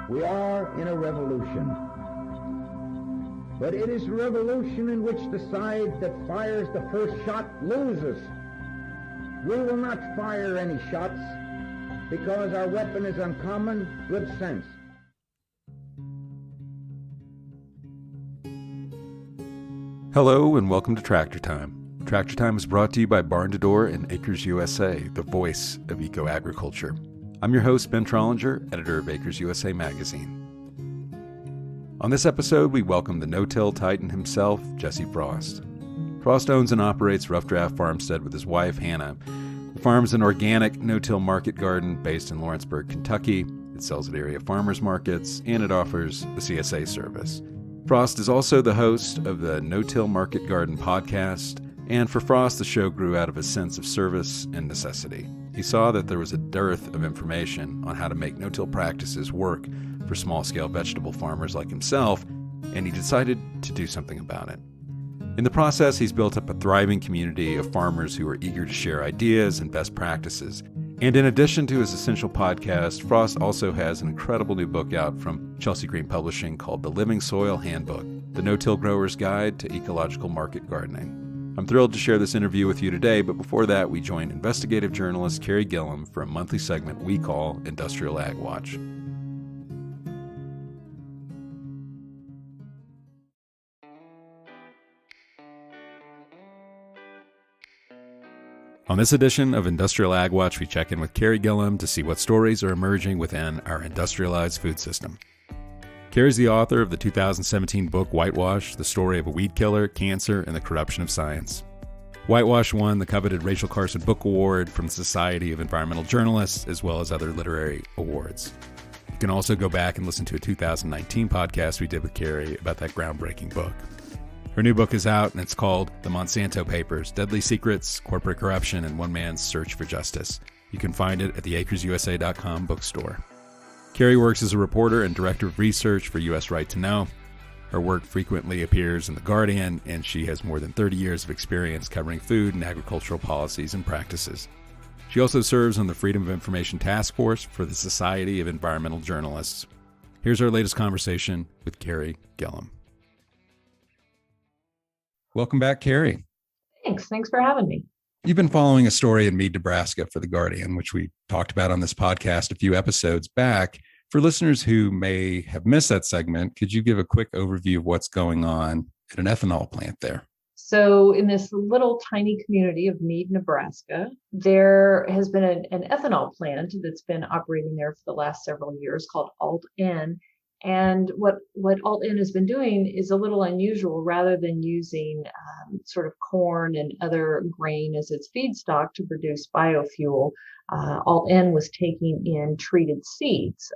We are in a revolution. But it is a revolution in which the side that fires the first shot loses. We will not fire any shots because our weapon is uncommon good sense. Hello and welcome to Tractor Time. Tractor Time is brought to you by Barn to Door and Acres USA, the voice of eco-agriculture. I'm your host, Ben Trollinger, editor of Acres USA magazine. On this episode, we welcome the no-till titan himself, Jesse Frost. Frost owns and operates Rough Draft Farmstead with his wife, Hannah. The farm is an organic no-till market garden based in Lawrenceburg, Kentucky. It sells at area farmers markets, and it offers the CSA service. Frost is also the host of the No-Till Market Garden podcast, and for Frost, the show grew out of a sense of service and necessity. He saw that there was a dearth of information on how to make no-till practices work for small-scale vegetable farmers like himself, and he decided to do something about it. In the process, he's built up a thriving community of farmers who are eager to share ideas and best practices. And in addition to his essential podcast, Frost also has an incredible new book out from Chelsea Green Publishing called The Living Soil Handbook, the No-Till Grower's Guide to Ecological Market Gardening. I'm thrilled to share this interview with you today, but before that, we join investigative journalist Carrie Gillum for a monthly segment we call Industrial Ag Watch. On this edition of Industrial Ag Watch, we check in with Carrie Gillum to see what stories are emerging within our industrialized food system. Carrie's the author of the 2017 book Whitewash, the story of a weed killer, cancer, and the corruption of science. Whitewash won the coveted Rachel Carson Book Award from the Society of Environmental Journalists, as well as other literary awards. You can also go back and listen to a 2019 podcast we did with Carrie about that groundbreaking book. Her new book is out, and it's called The Monsanto Papers, Deadly Secrets, Corporate Corruption, and One Man's Search for Justice. You can find it at the acresusa.com bookstore. Carrie works as a reporter and director of research for U.S. Right to Know. Her work frequently appears in The Guardian, and she has more than 30 years of experience covering food and agricultural policies and practices. She also serves on the Freedom of Information Task Force for the Society of Environmental Journalists. Here's our latest conversation with Carrie Gillum. Welcome back, Carrie. Thanks for having me. You've been following a story in Meade, Nebraska for The Guardian, which we talked about on this podcast a few episodes back. For listeners who may have missed that segment, could you give a quick overview of what's going on at an ethanol plant there? So in this little tiny community of Meade, Nebraska, there has been an ethanol plant that's been operating there for the last several years called Alton. And what Alton has been doing is a little unusual. Rather than using sort of corn and other grain as its feedstock to produce biofuel, Alton was taking in treated seeds,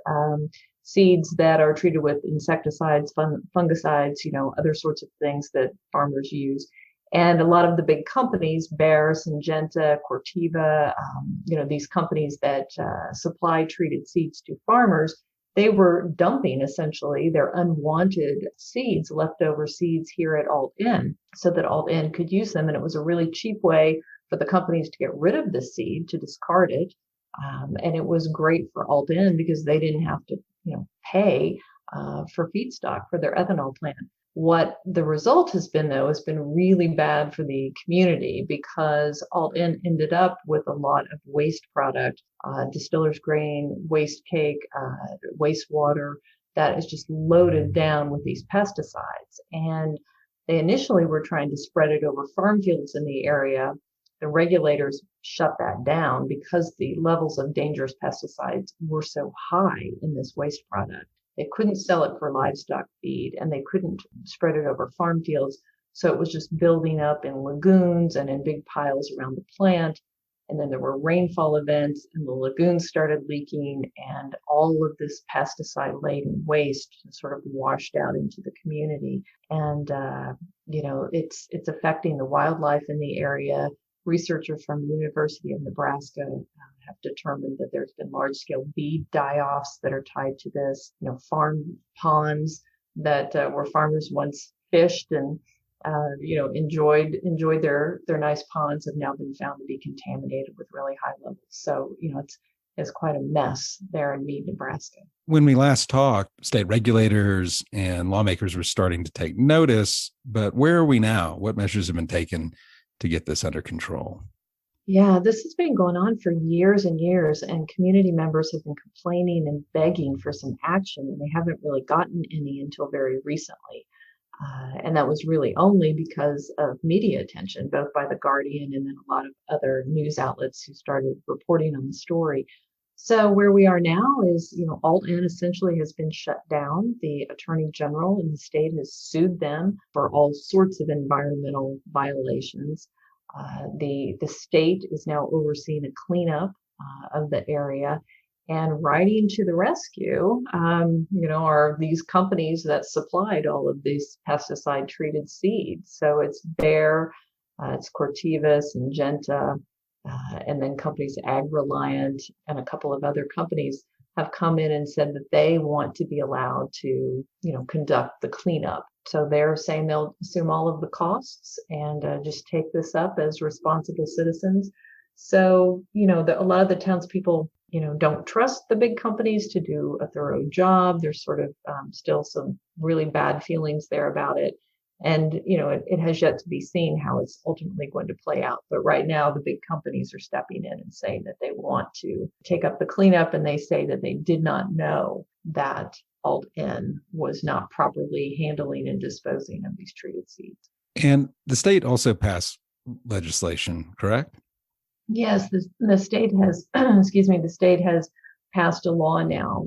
seeds that are treated with insecticides, fungicides, other sorts of things that farmers use. And a lot of the big companies, Bayer, Syngenta, Corteva, these companies that supply treated seeds to farmers, they were dumping essentially their unwanted seeds, leftover seeds here at Alton, so that Alton could use them. And it was a really cheap way for the companies to get rid of the seed, to discard it. And it was great for Alton because they didn't have to, pay for feedstock for their ethanol plant. What the result has been, though, has been really bad for the community because Alton ended up with a lot of waste product, distiller's grain, waste cake, wastewater that is just loaded down with these pesticides. And they initially were trying to spread it over farm fields in the area. The regulators shut that down because the levels of dangerous pesticides were so high in this waste product. They couldn't sell it for livestock feed, and they couldn't spread it over farm fields. So it was just building up in lagoons and in big piles around the plant. And then there were rainfall events, and the lagoons started leaking, and all of this pesticide-laden waste sort of washed out into the community. And it's affecting the wildlife in the area. Researchers from the University of Nebraska have determined that there's been large-scale weed die-offs that are tied to this. Farm ponds that where farmers once fished and enjoyed their nice ponds have now been found to be contaminated with really high levels. So it's quite a mess there in Meade, Nebraska. When we last talked, state regulators and lawmakers were starting to take notice, but where are we now? What measures have been taken to get this under control? Yeah, this has been going on for years and years, and community members have been complaining and begging for some action, and they haven't really gotten any until very recently. And that was really only because of media attention, both by The Guardian and then a lot of other news outlets who started reporting on the story. So where we are now is, Alton essentially has been shut down. The Attorney General in the state has sued them for all sorts of environmental violations. The state is now overseeing a cleanup of the area, and riding to the rescue, are these companies that supplied all of these pesticide-treated seeds. So it's Bayer, it's Cortevas, and Genta, and then companies AgReliant and a couple of other companies have come in and said that they want to be allowed to, conduct the cleanup. So they're saying they'll assume all of the costs and just take this up as responsible citizens. So, a lot of the townspeople, don't trust the big companies to do a thorough job. There's sort of still some really bad feelings there about it. And, it has yet to be seen how it's ultimately going to play out. But right now, the big companies are stepping in and saying that they want to take up the cleanup. And they say that they did not know that Alton was not properly handling and disposing of these treated seeds. And the state also passed legislation, correct? Yes, the state has, the state has passed a law now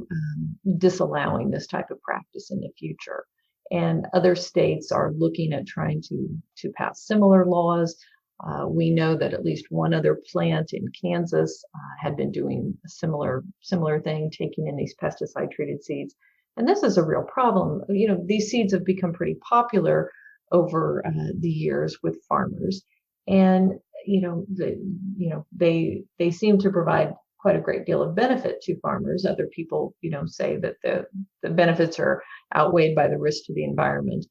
disallowing this type of practice in the future. And other states are looking at trying to pass similar laws. We know that at least one other plant in Kansas had been doing a similar thing, taking in these pesticide-treated seeds. And this is a real problem. These seeds have become pretty popular over the years with farmers, and they seem to provide quite a great deal of benefit to farmers. Other people, say that the benefits are outweighed by the risk to the environment.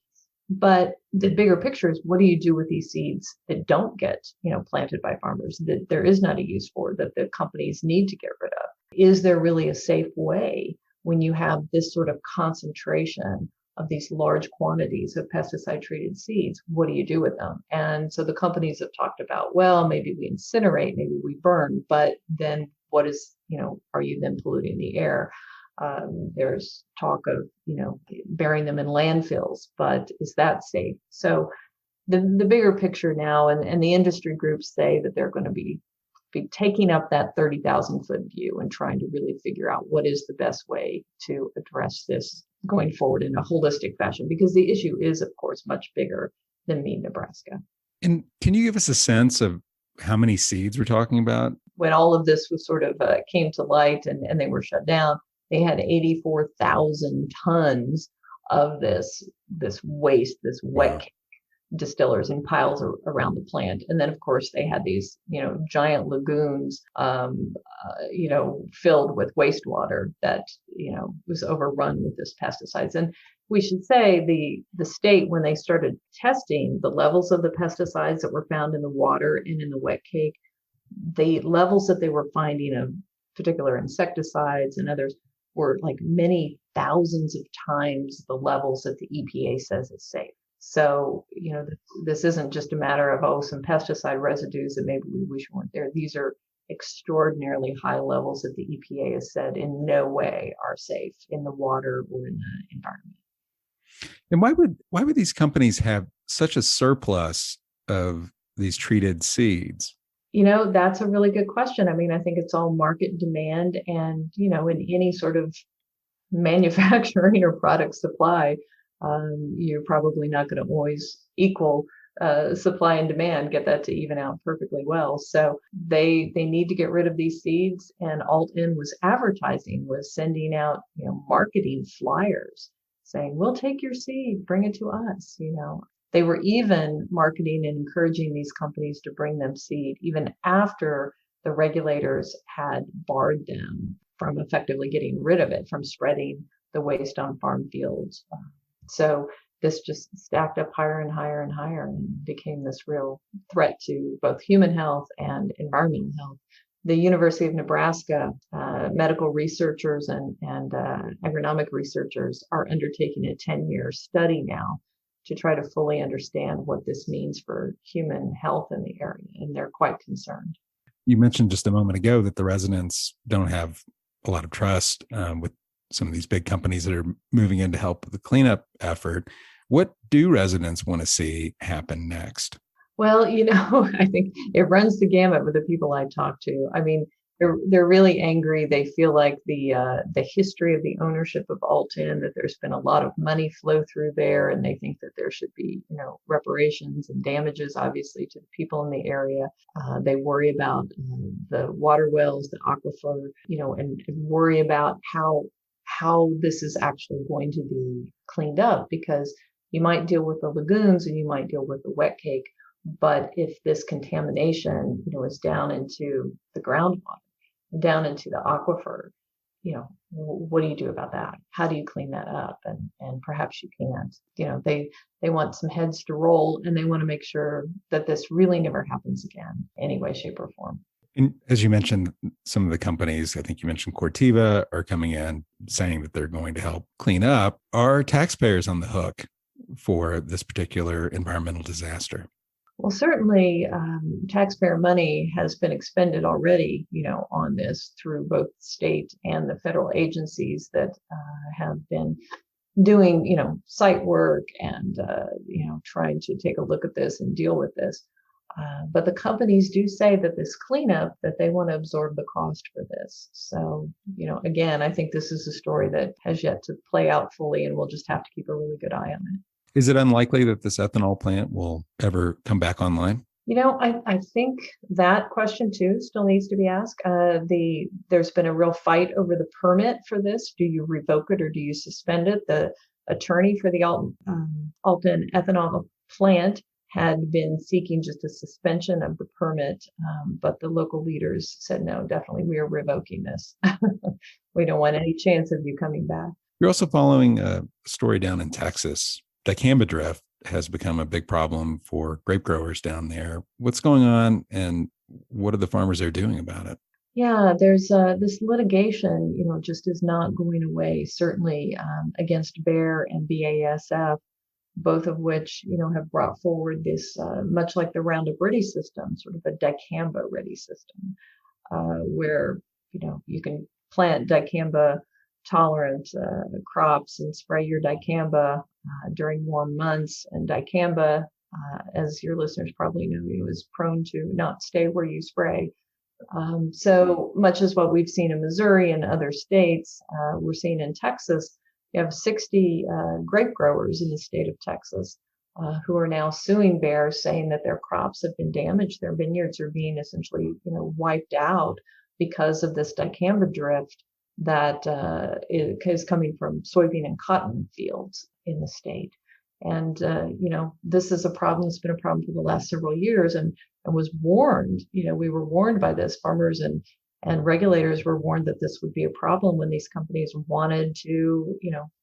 But the bigger picture is, what do you do with these seeds that don't get, planted by farmers, that there is not a use for, that the companies need to get rid of? Is there really a safe way when you have this sort of concentration of these large quantities of pesticide-treated seeds? What do you do with them? And so the companies have talked about, well, maybe we incinerate, maybe we burn, but then what is, are you then polluting the air? There's talk of, burying them in landfills, but is that safe? So the bigger picture now, and the industry groups say that they're going to be taking up that 30,000-foot view and trying to really figure out what is the best way to address this going forward in a holistic fashion, because the issue is, of course, much bigger than Meade, Nebraska. And can you give us a sense of how many seeds we're talking about? When all of this was sort of came to light and they were shut down, they had 84,000 tons of this waste, this wet distillers in piles around the plant. And then, of course, they had these, giant lagoons, filled with wastewater that, was overrun with this pesticides. And we should say the state, when they started testing the levels of the pesticides that were found in the water and in the wet cake, the levels that they were finding of particular insecticides and others were like many thousands of times the levels that the EPA says is safe. So, this isn't just a matter of, some pesticide residues that maybe we wish weren't there. These are extraordinarily high levels that the EPA has said in no way are safe in the water or in the environment. And why would these companies have such a surplus of these treated seeds? That's a really good question. I mean, I think it's all market demand, and, in any sort of manufacturing or product supply, you're probably not going to always equal supply and demand, get that to even out perfectly well. So they need to get rid of these seeds, and Alton was sending out, marketing flyers saying, we'll take your seed, bring it to us. They were even marketing and encouraging these companies to bring them seed even after the regulators had barred them from effectively getting rid of it, from spreading the waste on farm fields. So this just stacked up higher and higher and higher and became this real threat to both human health and environmental health the University of Nebraska medical researchers and agronomic researchers are undertaking a 10-year study now to try to fully understand what this means for human health in the area, and they're quite concerned. You mentioned just a moment ago that the residents don't have a lot of trust with some of these big companies that are moving in to help with the cleanup effort. What do residents want to see happen next? Well, I think it runs the gamut with the people I talk to. I mean, they're really angry. They feel like the history of the ownership of Alton, that there's been a lot of money flow through there, and they think that there should be, reparations and damages, obviously, to the people in the area. They worry about the water wells, the aquifer, and worry about how this is actually going to be cleaned up, because you might deal with the lagoons and you might deal with the wet cake. But if this contamination, is down into the groundwater, down into the aquifer, what do you do about that? How do you clean that up? And perhaps you can't. They want some heads to roll, and they want to make sure that this really never happens again, any way, shape, or form. And as you mentioned, some of the companies, I think you mentioned Corteva, are coming in saying that they're going to help clean up. Are taxpayers on the hook for this particular environmental disaster? Well, certainly taxpayer money has been expended already, on this through both state and the federal agencies that have been doing, site work and, trying to take a look at this and deal with this. But the companies do say that this cleanup, that they want to absorb the cost for this. So, again, I think this is a story that has yet to play out fully, and we'll just have to keep a really good eye on it. Is it unlikely that this ethanol plant will ever come back online? I think that question too still needs to be asked. There's been a real fight over the permit for this. Do you revoke it or do you suspend it? The attorney for the Alton Ethanol Plant had been seeking just a suspension of the permit, but the local leaders said, no, definitely we are revoking this. We don't want any chance of you coming back. You're also following a story down in Texas. Dicamba drift has become a big problem for grape growers down there. What's going on, and what are the farmers there doing about it? Yeah, there's this litigation, just is not going away, certainly against Bayer and BASF, both of which, have brought forward this, much like the Roundup Ready system, sort of a Dicamba Ready system, where, you can plant Dicamba tolerant crops and spray your dicamba during warm months. And dicamba, as your listeners probably know, is prone to not stay where you spray. So much as what we've seen in Missouri and other states, we're seeing in Texas. You have 60 grape growers in the state of Texas who are now suing Bayer, saying that their crops have been damaged. Their vineyards are being essentially, wiped out because of this dicamba drift that is coming from soybean and cotton fields in the state. And, this is a problem that's been a problem for the last several years and was warned. We were warned by this. Farmers and regulators were warned that this would be a problem when these companies wanted to,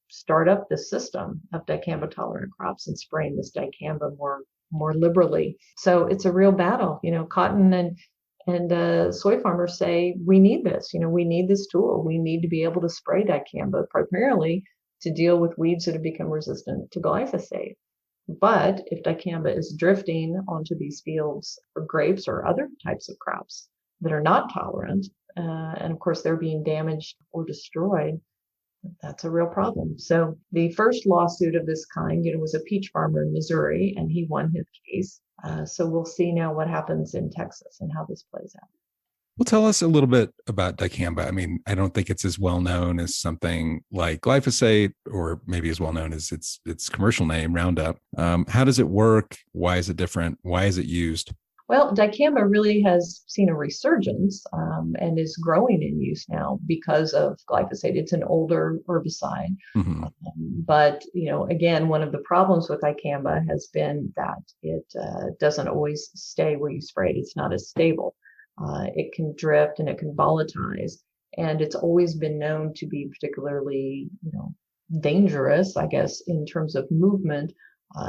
start up this system of dicamba tolerant crops and spraying this dicamba more liberally. So it's a real battle. Cotton and soy farmers say, we need this, we need this tool. We need to be able to spray dicamba primarily to deal with weeds that have become resistant to glyphosate. But if dicamba is drifting onto these fields for grapes or other types of crops that are not tolerant, and of course they're being damaged or destroyed, that's a real problem. So the first lawsuit of this kind, was a peach farmer in Missouri, and he won his case. So we'll see now what happens in Texas and how this plays out. Well, tell us a little bit about dicamba. I mean, I don't think it's as well known as something like glyphosate, or maybe as well known as its commercial name, Roundup. How does it work? Why is it different? Why is it used? Well, dicamba really has seen a resurgence and is growing in use now because of glyphosate. It's an older herbicide. Mm-hmm. But, again, one of the problems with dicamba has been that it doesn't always stay where you spray it. It's not as stable. It can drift and it can volatilize. And it's always been known to be particularly, dangerous, I guess, in terms of movement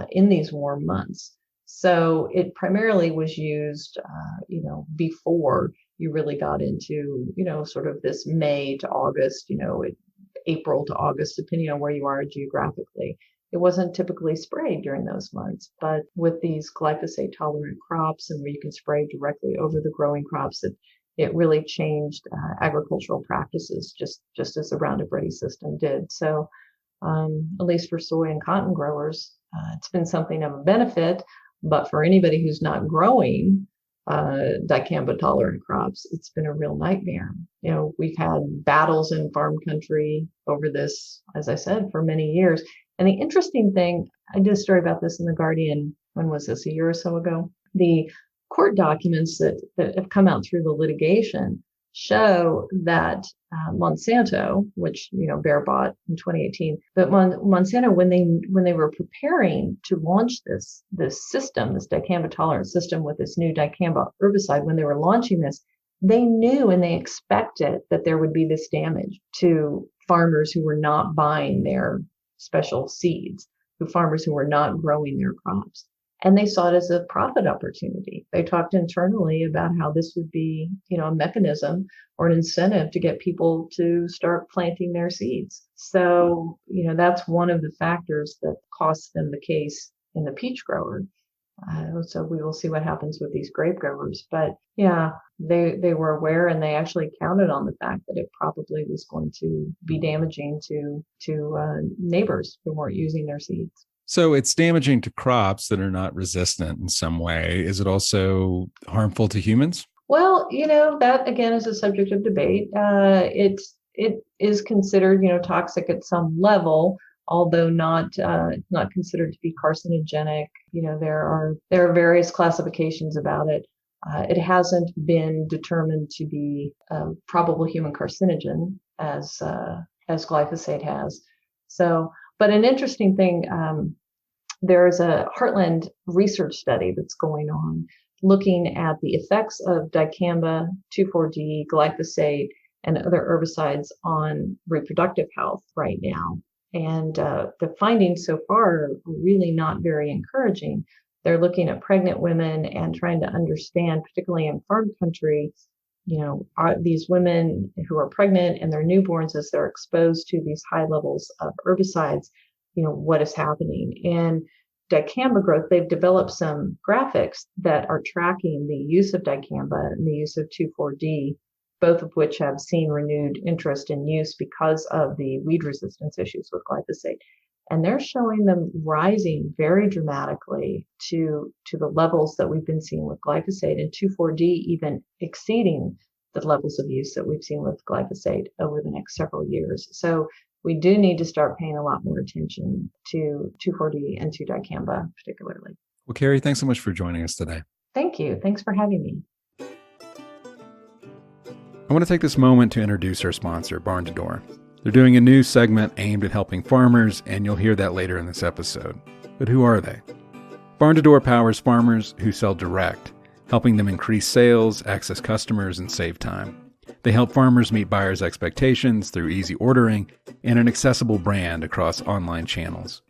in these warm months. So it primarily was used, before you really got into, sort of this May to August, April to August, depending on where you are geographically. It wasn't typically sprayed during those months, but with these glyphosate tolerant crops and where you can spray directly over the growing crops, it really changed agricultural practices, just as the Roundup Ready system did. So at least for soy and cotton growers, it's been something of a benefit. But for anybody who's not growing dicamba tolerant crops, it's been a real nightmare. We've had battles in farm country over this, as I said, for many years. And the interesting thing, I did a story about this in The Guardian, when was this, a year or so ago? The court documents that have come out through the litigation show that Monsanto, which Bayer bought in 2018, but Monsanto, when they were preparing to launch this system, this dicamba tolerant system with this new dicamba herbicide, when they were launching this, they knew and they expected that there would be this damage to farmers who were not buying their special seeds, to farmers who were not growing their crops. And they saw it as a profit opportunity. They talked internally about how this would be, a mechanism or an incentive to get people to start planting their seeds. So, that's one of the factors that cost them the case in the peach grower. So we will see what happens with these grape growers. But yeah, they were aware, and they actually counted on the fact that it probably was going to be damaging to neighbors who weren't using their seeds. So it's damaging to crops that are not resistant in some way. Is it also harmful to humans? Well, that again is a subject of debate. It is considered, toxic at some level, although not considered to be carcinogenic. There are various classifications about it. It hasn't been determined to be a probable human carcinogen as glyphosate has. So, but an interesting thing, there's a Heartland research study that's going on looking at the effects of dicamba, 2,4-D, glyphosate, and other herbicides on reproductive health right now. And the findings so far are really not very encouraging. They're looking at pregnant women and trying to understand, particularly in farm country, are these women who are pregnant and their newborns, as they're exposed to these high levels of herbicides, what is happening? And dicamba growth, they've developed some graphics that are tracking the use of dicamba and the use of 2,4-D, both of which have seen renewed interest in use because of the weed resistance issues with glyphosate. And they're showing them rising very dramatically to the levels that we've been seeing with glyphosate, and 2,4-D even exceeding the levels of use that we've seen with glyphosate over the next several years. So we do need to start paying a lot more attention to 2,4-D and to dicamba particularly. Well, Carrie, thanks so much for joining us today. Thank you. Thanks for having me. I want to take this moment to introduce our sponsor, Barn to Door. They're doing a new segment aimed at helping farmers, and you'll hear that later in this episode. But who are they? Barn to Door powers farmers who sell direct, helping them increase sales, access customers, and save time. They help farmers meet buyers' expectations through easy ordering and an accessible brand across online channels.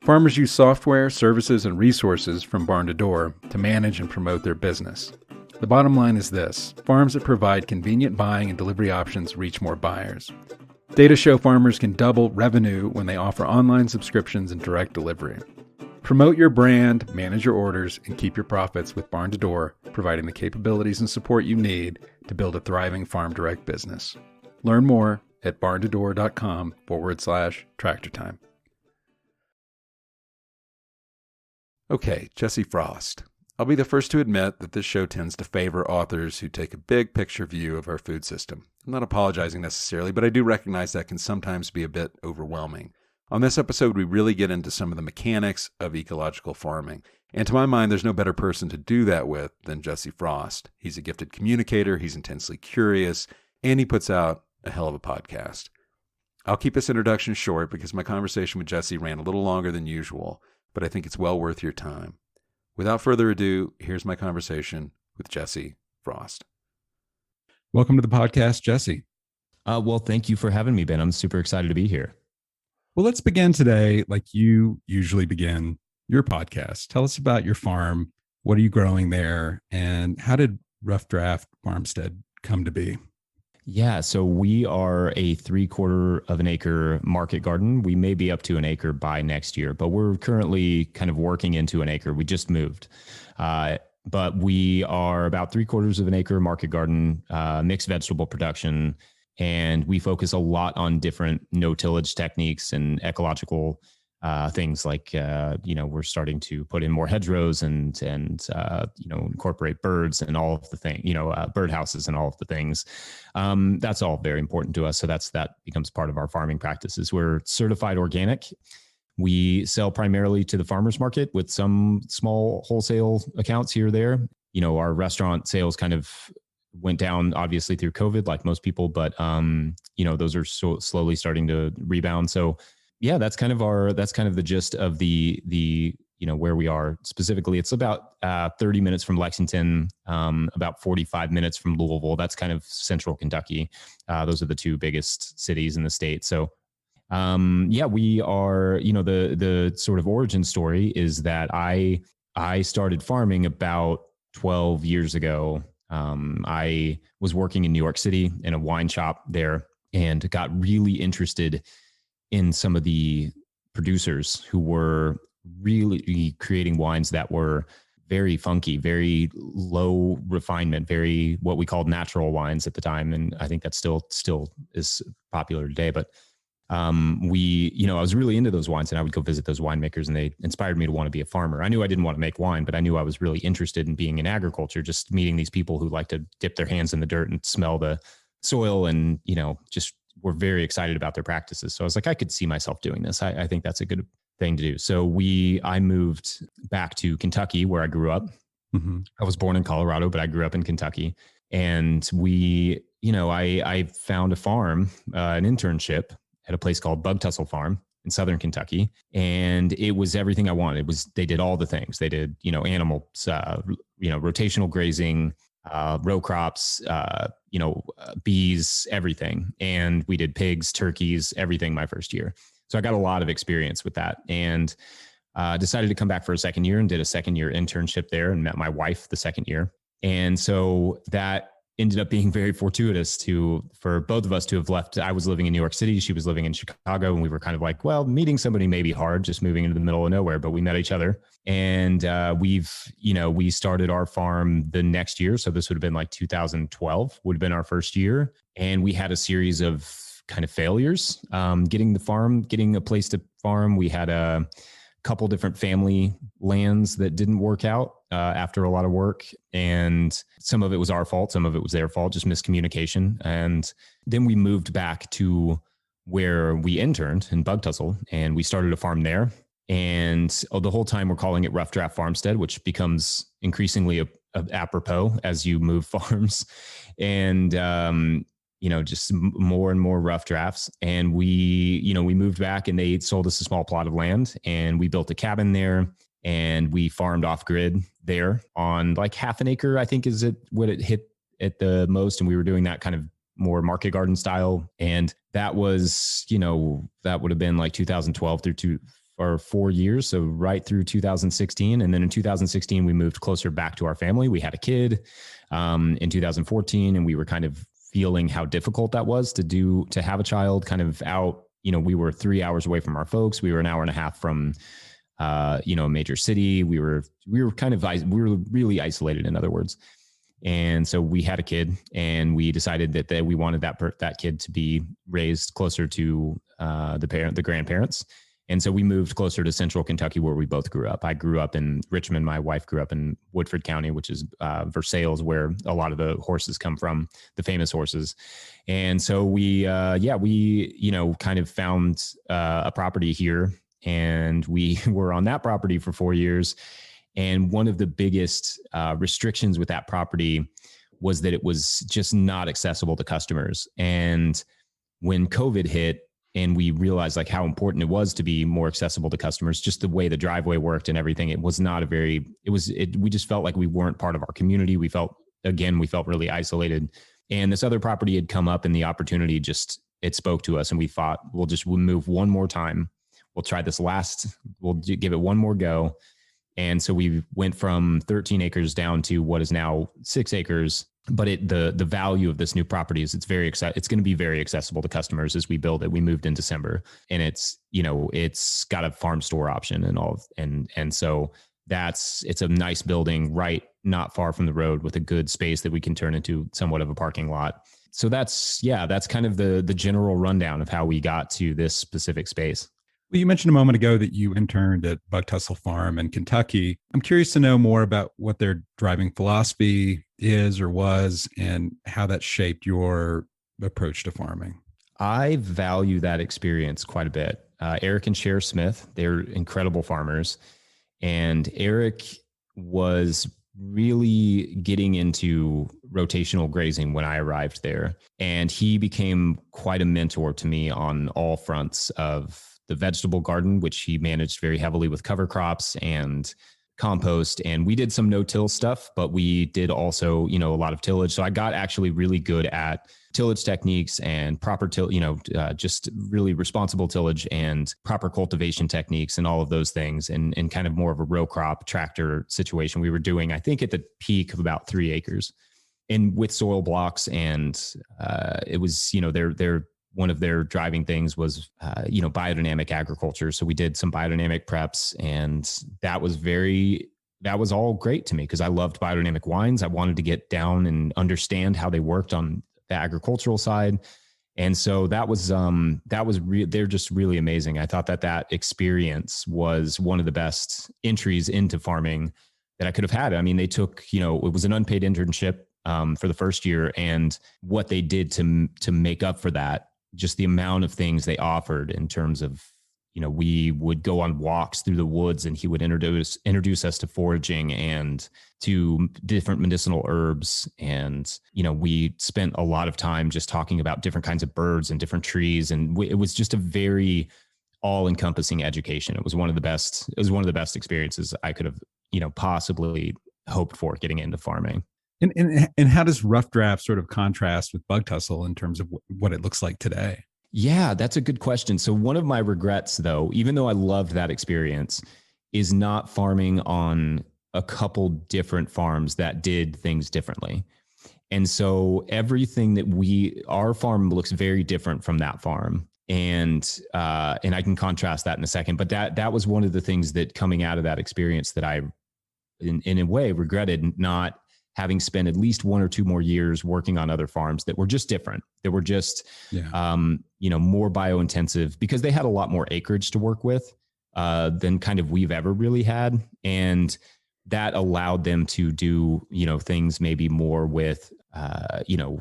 Farmers use software, services, and resources from Barn to Door to manage and promote their business. The bottom line is this: farms that provide convenient buying and delivery options reach more buyers. Data show farmers can double revenue when they offer online subscriptions and direct delivery. Promote your brand, manage your orders, and keep your profits with Barn to Door, providing the capabilities and support you need to build a thriving farm direct business. Learn more at barntodor.com/Tractor Time. Okay, Jesse Frost. I'll be the first to admit that this show tends to favor authors who take a big picture view of our food system. I'm not apologizing necessarily, but I do recognize that can sometimes be a bit overwhelming. On this episode, we really get into some of the mechanics of ecological farming. And to my mind, there's no better person to do that with than Jesse Frost. He's a gifted communicator, he's intensely curious, and he puts out a hell of a podcast. I'll keep this introduction short because my conversation with Jesse ran a little longer than usual, but I think it's well worth your time. Without further ado, here's my conversation with Jesse Frost. Welcome to the podcast, Jesse. Well, thank you for having me, Ben. I'm super excited to be here. Well, let's begin today like you usually begin your podcast. Tell us about your farm. What are you growing there? And how did Rough Draft Farmstead come to be? Yeah, so we are a 3/4 of an acre market garden. We may be up to an acre by next year, but we're currently kind of working into an acre. We just moved. But we are about 3/4 of an acre market garden, mixed vegetable production. And we focus a lot on different no-tillage techniques and ecological things like, we're starting to put in more hedgerows and incorporate birds and all of the things, bird houses and all of the things. That's all very important to us. So that becomes part of our farming practices. We're certified organic. We sell primarily to the farmers market with some small wholesale accounts here or there. Our restaurant sales kind of went down obviously through COVID, like most people, but those are slowly starting to rebound. So yeah, that's kind of the gist of the where we are specifically. It's about 30 minutes from Lexington, about 45 minutes from Louisville. That's kind of central Kentucky. Those are the two biggest cities in the state. So we are, the sort of origin story is that I started farming about 12 years ago. I was working in New York City in a wine shop there and got really interested in some of the producers who were really creating wines that were very funky, very low refinement, very what we called natural wines at the time. And I think that still is popular today. But I was really into those wines, and I would go visit those winemakers, and they inspired me to want to be a farmer. I knew I didn't want to make wine, but I knew I was really interested in being in agriculture, just meeting these people who like to dip their hands in the dirt and smell the soil and, just were very excited about their practices. So I was like, I could see myself doing this. I think that's a good thing to do. So I moved back to Kentucky where I grew up. Mm-hmm. I was born in Colorado, but I grew up in Kentucky. And I found a farm, an internship at a place called Bug Tussle Farm in Southern Kentucky. And it was everything I wanted. They did all the things. They did, animals, rotational grazing, row crops, bees, everything. And we did pigs, turkeys, everything my first year. So I got a lot of experience with that, and decided to come back for a second year and did a second year internship there and met my wife the second year. And so that ended up being very fortuitous for both of us to have left. I was living in New York City. She was living in Chicago. And we were kind of like, well, meeting somebody may be hard, just moving into the middle of nowhere, but we met each other. And we started our farm the next year. So this would have been like 2012 would have been our first year. And we had a series of kind of failures, getting a place to farm. We had a couple different family lands that didn't work out after a lot of work. And some of it was our fault. Some of it was their fault, just miscommunication. And then we moved back to where we interned in Bug Tussle, and we started a farm there. And the whole time we're calling it Rough Draft Farmstead, which becomes increasingly apropos as you move farms. And, just more and more rough drafts. And we moved back, and they sold us a small plot of land, and we built a cabin there, and we farmed off grid there on like half an acre, I think is what it hit at the most. And we were doing that kind of more market garden style. And that was, that would have been like 2012 or 4 years. So right through 2016. And then in 2016, we moved closer back to our family. We had a kid in 2014, and we were kind of feeling how difficult that was to have a child kind of out. We were 3 hours away from our folks. We were an hour and a half from, a major city. We were really isolated, in other words. And so we had a kid, and we decided that we wanted that kid to be raised closer to the grandparents. And so we moved closer to central Kentucky, where we both grew up. I grew up in Richmond. My wife grew up in Woodford County, which is Versailles, where a lot of the horses come from, the famous horses. And so we kind of found a property here, and we were on that property for 4 years. And one of the biggest restrictions with that property was that it was just not accessible to customers. And when COVID hit, and we realized like how important it was to be more accessible to customers, just the way the driveway worked and everything. It was not we just felt like we weren't part of our community. We felt really isolated. And this other property had come up, and the opportunity it spoke to us. And we thought, we'll move one more time. We'll try this we'll give it one more go. And so we went from 13 acres down to what is now 6 acres. But the value of this new property is it's going to be very accessible to customers as we build it. We moved in December, and it's got a farm store option and all, and so it's a nice building, right, not far from the road, with a good space that we can turn into somewhat of a parking lot. So that's kind of the general rundown of how we got to this specific space. Well, you mentioned a moment ago that you interned at Bug Tussle Farm in Kentucky. I'm curious to know more about what their driving philosophy is or was, and how that shaped your approach to farming. I value that experience quite a bit. Eric and Cher Smith, they're incredible farmers. And Eric was really getting into rotational grazing when I arrived there. And he became quite a mentor to me on all fronts of the vegetable garden, which he managed very heavily with cover crops and compost. And we did some no-till stuff, but we did also, a lot of tillage. So I got actually really good at tillage techniques and proper just really responsible tillage and proper cultivation techniques and all of those things, and kind of more of a row crop tractor situation we were doing, I think at the peak of about 3 acres, and with soil blocks. And it was, they're one of their driving things was, biodynamic agriculture. So we did some biodynamic preps, and that was all great to me because I loved biodynamic wines. I wanted to get down and understand how they worked on the agricultural side. And so they're just really amazing. I thought that experience was one of the best entries into farming that I could have had. I mean, they took, it was an unpaid internship for the first year, and what they did to make up for that, just the amount of things they offered in terms of, we would go on walks through the woods, and he would introduce us to foraging and to different medicinal herbs. And, we spent a lot of time just talking about different kinds of birds and different trees. And it was just a very all-encompassing education. It was one of the best experiences I could have, possibly hoped for getting into farming. And how does Rough Draft sort of contrast with Bug Tussle in terms of what it looks like today? Yeah, that's a good question. So one of my regrets, though, even though I loved that experience, is not farming on a couple different farms that did things differently. And so everything our farm looks very different from that farm. And I can contrast that in a second. But that was one of the things that coming out of that experience that I, in a way, regretted not having spent at least 1 or 2 more years working on other farms that were just different, that were just, more bio-intensive, because they had a lot more acreage to work with than kind of we've ever really had. And that allowed them to do, things maybe more with,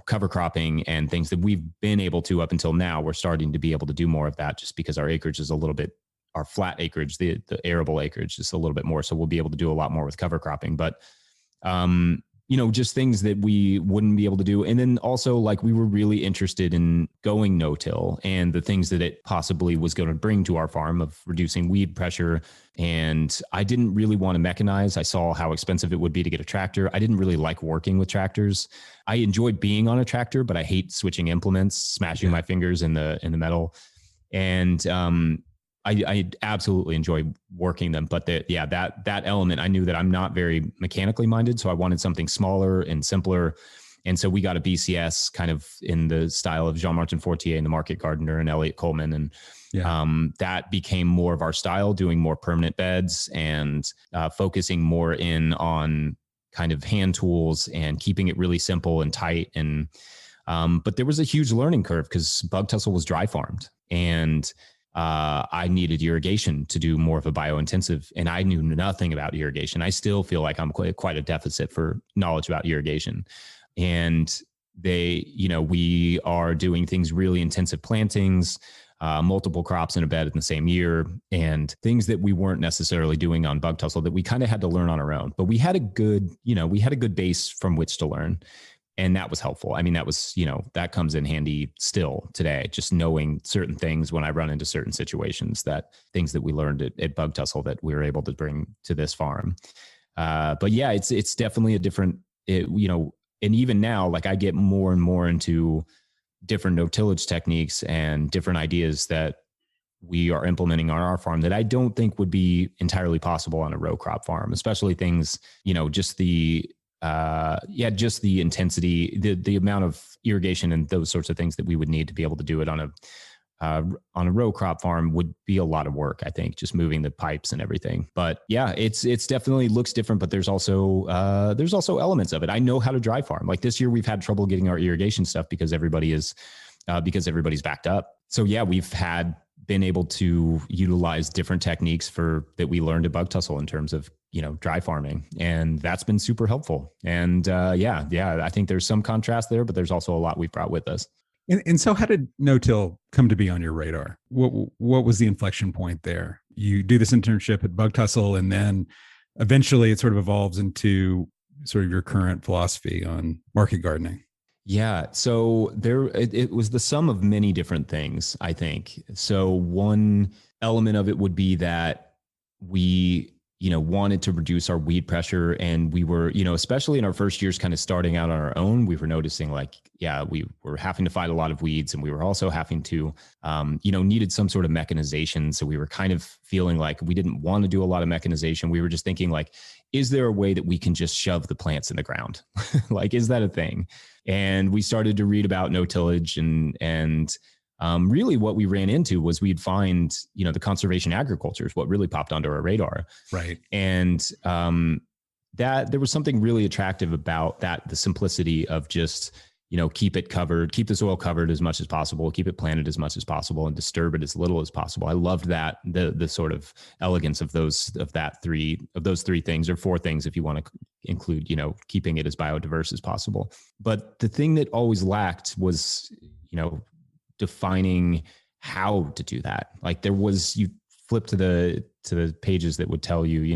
cover cropping and things that we've been able to up until now. We're starting to be able to do more of that just because our acreage is our flat acreage, the arable acreage is a little bit more. So we'll be able to do a lot more with cover cropping. But just things that we wouldn't be able to do. And then also, like, we were really interested in going no-till and the things that it possibly was going to bring to our farm of reducing weed pressure. And I didn't really want to mechanize. I saw how expensive it would be to get a tractor. I didn't really like working with tractors. I enjoy being on a tractor, but I hate switching implements, smashing my fingers in the metal. And, I absolutely enjoy working them, but that element, I knew that I'm not very mechanically minded. So I wanted something smaller and simpler. And so we got a BCS kind of in the style of Jean-Martin Fortier and the Market Gardener and Elliot Coleman. And that became more of our style, doing more permanent beds and focusing more in on kind of hand tools and keeping it really simple and tight. And but there was a huge learning curve because Bug Tussle was dry farmed, and I needed irrigation to do more of a bio-intensive, and I knew nothing about irrigation. I still feel like I'm quite a deficit for knowledge about irrigation. And we are doing things really intensive plantings, multiple crops in a bed in the same year, and things that we weren't necessarily doing on Bug Tussle that we kind of had to learn on our own. But we had a good base from which to learn. And that was helpful. I mean, that was, that comes in handy still today, just knowing certain things when I run into certain situations, things that we learned at Bug Tussle that we were able to bring to this farm. But yeah, it's definitely a different, and even now, like, I get more and more into different no-tillage techniques and different ideas that we are implementing on our farm that I don't think would be entirely possible on a row crop farm, especially things, just the intensity, the amount of irrigation and those sorts of things that we would need to be able to do it on a row crop farm would be a lot of work, I think, just moving the pipes and everything. But yeah, it's definitely looks different, but there's also elements of it. I know how to dry farm. Like this year, we've had trouble getting our irrigation stuff because everybody's backed up. So yeah, we've been able to utilize different techniques that we learned at Bug Tussle in terms of, dry farming. And that's been super helpful. And I think there's some contrast there, but there's also a lot we've brought with us. And so how did no-till come to be on your radar? What was the inflection point there? You do this internship at Bug Tussle, and then eventually it sort of evolves into sort of your current philosophy on market gardening. Yeah. So it was the sum of many different things, I think. So one element of it would be that we, wanted to reduce our weed pressure. And we were, especially in our first years kind of starting out on our own, we were noticing we were having to fight a lot of weeds, and we were also having to, needed some sort of mechanization. So we were kind of feeling like we didn't want to do a lot of mechanization. We were just thinking is there a way that we can just shove the plants in the ground? Is that a thing? And we started to read about no tillage, and really what we ran into was we'd find, the conservation agriculture is what really popped onto our radar. Right. And that there was something really attractive about that, the simplicity of just, keep it covered, keep the soil covered as much as possible, keep it planted as much as possible, and disturb it as little as possible. I loved that, the sort of elegance of those three things, or four things, if you want to include, keeping it as biodiverse as possible. But the thing that always lacked was, defining how to do that. You flip to the pages that would tell you,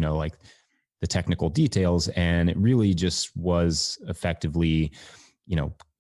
the technical details, and it really just was effectively,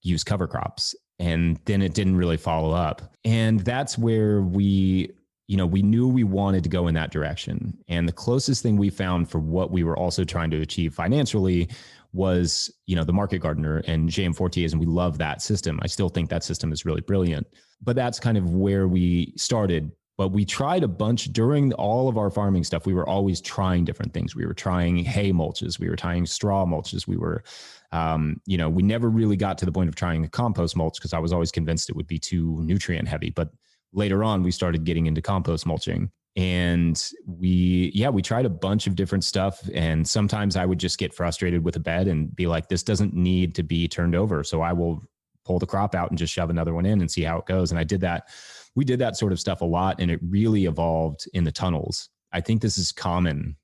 use cover crops. And then it didn't really follow up. And that's where we knew we wanted to go in that direction. And the closest thing we found for what we were also trying to achieve financially was, the Market Gardener and JM Fortier's, and we love that system. I still think that system is really brilliant. But that's kind of where we started. But we tried a bunch during all of our farming stuff. We were always trying different things. We were trying hay mulches. We were trying straw mulches. We were, we never really got to the point of trying a compost mulch because I was always convinced it would be too nutrient heavy. But later on, we started getting into compost mulching. And we tried a bunch of different stuff. And sometimes I would just get frustrated with a bed and be like, this doesn't need to be turned over. So I will pull the crop out and just shove another one in and see how it goes. And I did that. We did that sort of stuff a lot, and it really evolved in the tunnels. I think this is common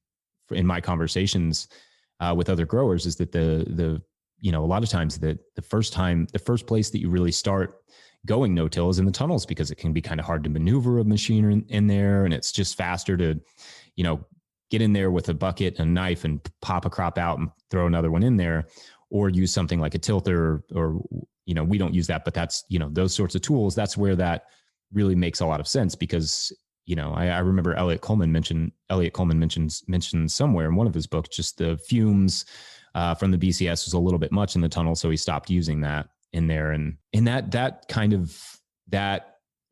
in my conversations with other growers, is that a lot of times that the first place that you really start going no-till is in the tunnels, because it can be kind of hard to maneuver a machine in there. And it's just faster to, get in there with a bucket and a knife and pop a crop out and throw another one in there, or use something like a tilter, or we don't use that, but that's, those sorts of tools. That's where that really makes a lot of sense, because, I remember Elliot Coleman mentioned somewhere in one of his books, just the fumes from the BCS was a little bit much in the tunnel. So he stopped using that in there. And that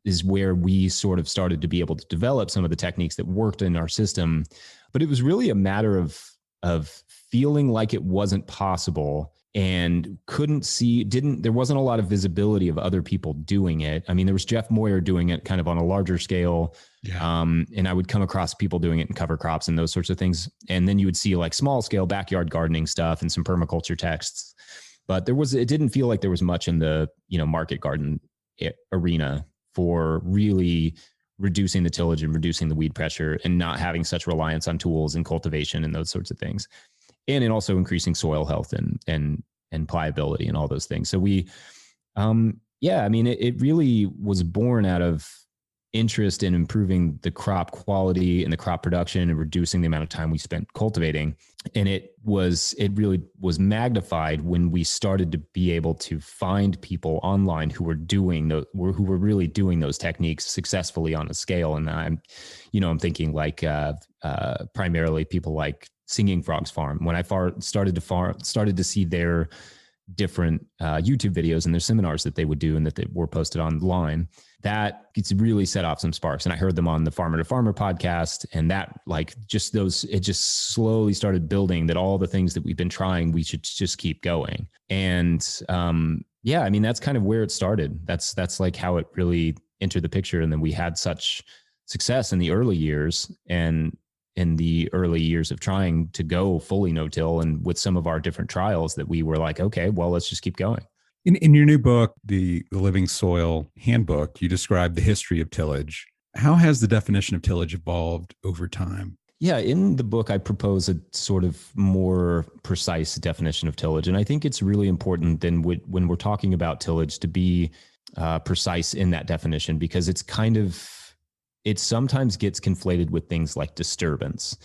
is where we sort of started to be able to develop some of the techniques that worked in our system. But it was really a matter of feeling like it wasn't possible, and there wasn't a lot of visibility of other people doing it. I mean, there was Jeff Moyer doing it kind of on a larger scale. Yeah. And I would come across people doing it in cover crops and those sorts of things. And then you would see small scale backyard gardening stuff and some permaculture texts. But it didn't feel like there was much in the, market garden arena for really reducing the tillage and reducing the weed pressure, and not having such reliance on tools and cultivation and those sorts of things. And in also increasing soil health and pliability and all those things. So it really was born out of interest in improving the crop quality and the crop production and reducing the amount of time we spent cultivating. And it really was magnified when we started to be able to find people online who were really doing those techniques successfully on a scale. And I'm thinking primarily people like Singing Frogs Farm. When I started to see their different YouTube videos and their seminars that they would do and that they were posted online, that it's really set off some sparks. And I heard them on the Farmer to Farmer podcast, and that it just slowly started building that all the things that we've been trying, we should just keep going. And yeah, I mean, that's kind of where it started. That's like how it really entered the picture. And then we had such success in the early years, and in the early years of trying to go fully no-till, and with some of our different trials, that we were like, okay, well, let's just keep going. In your new book, the Living Soil Handbook, you describe the history of tillage. How has the definition of tillage evolved over time? Yeah, in the book, I propose a sort of more precise definition of tillage. And I think it's really important then when we're talking about tillage to be precise in that definition, because it sometimes gets conflated with things like disturbance.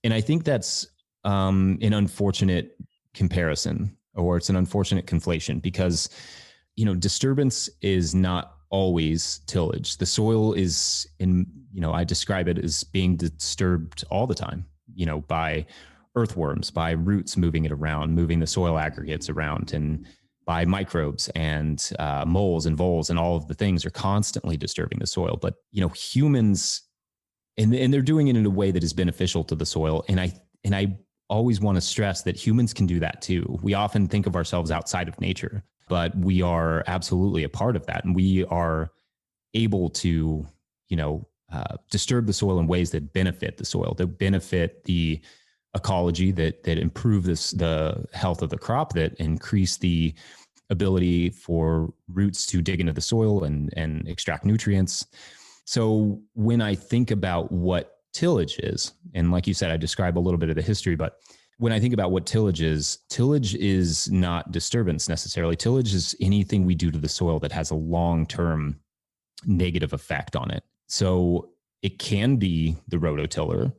And I think that's an unfortunate comparison, or it's an unfortunate conflation, because, disturbance is not always tillage. The soil is I describe it as being disturbed all the time, by earthworms, by roots moving it around, moving the soil aggregates around, and by microbes and moles and voles, and all of the things are constantly disturbing the soil. But, humans, and they're doing it in a way that is beneficial to the soil. And I always want to stress that humans can do that too. We often think of ourselves outside of nature, but we are absolutely a part of that. And we are able to, disturb the soil in ways that benefit the soil, that benefit the ecology, that improve the health of the crop, that increase the ability for roots to dig into the soil and extract nutrients. So when I think about what tillage is, and like you said, I describe a little bit of the history, but when I think about what tillage is not disturbance necessarily. Tillage is anything we do to the soil that has a long-term negative effect on it. So it can be the rototiller,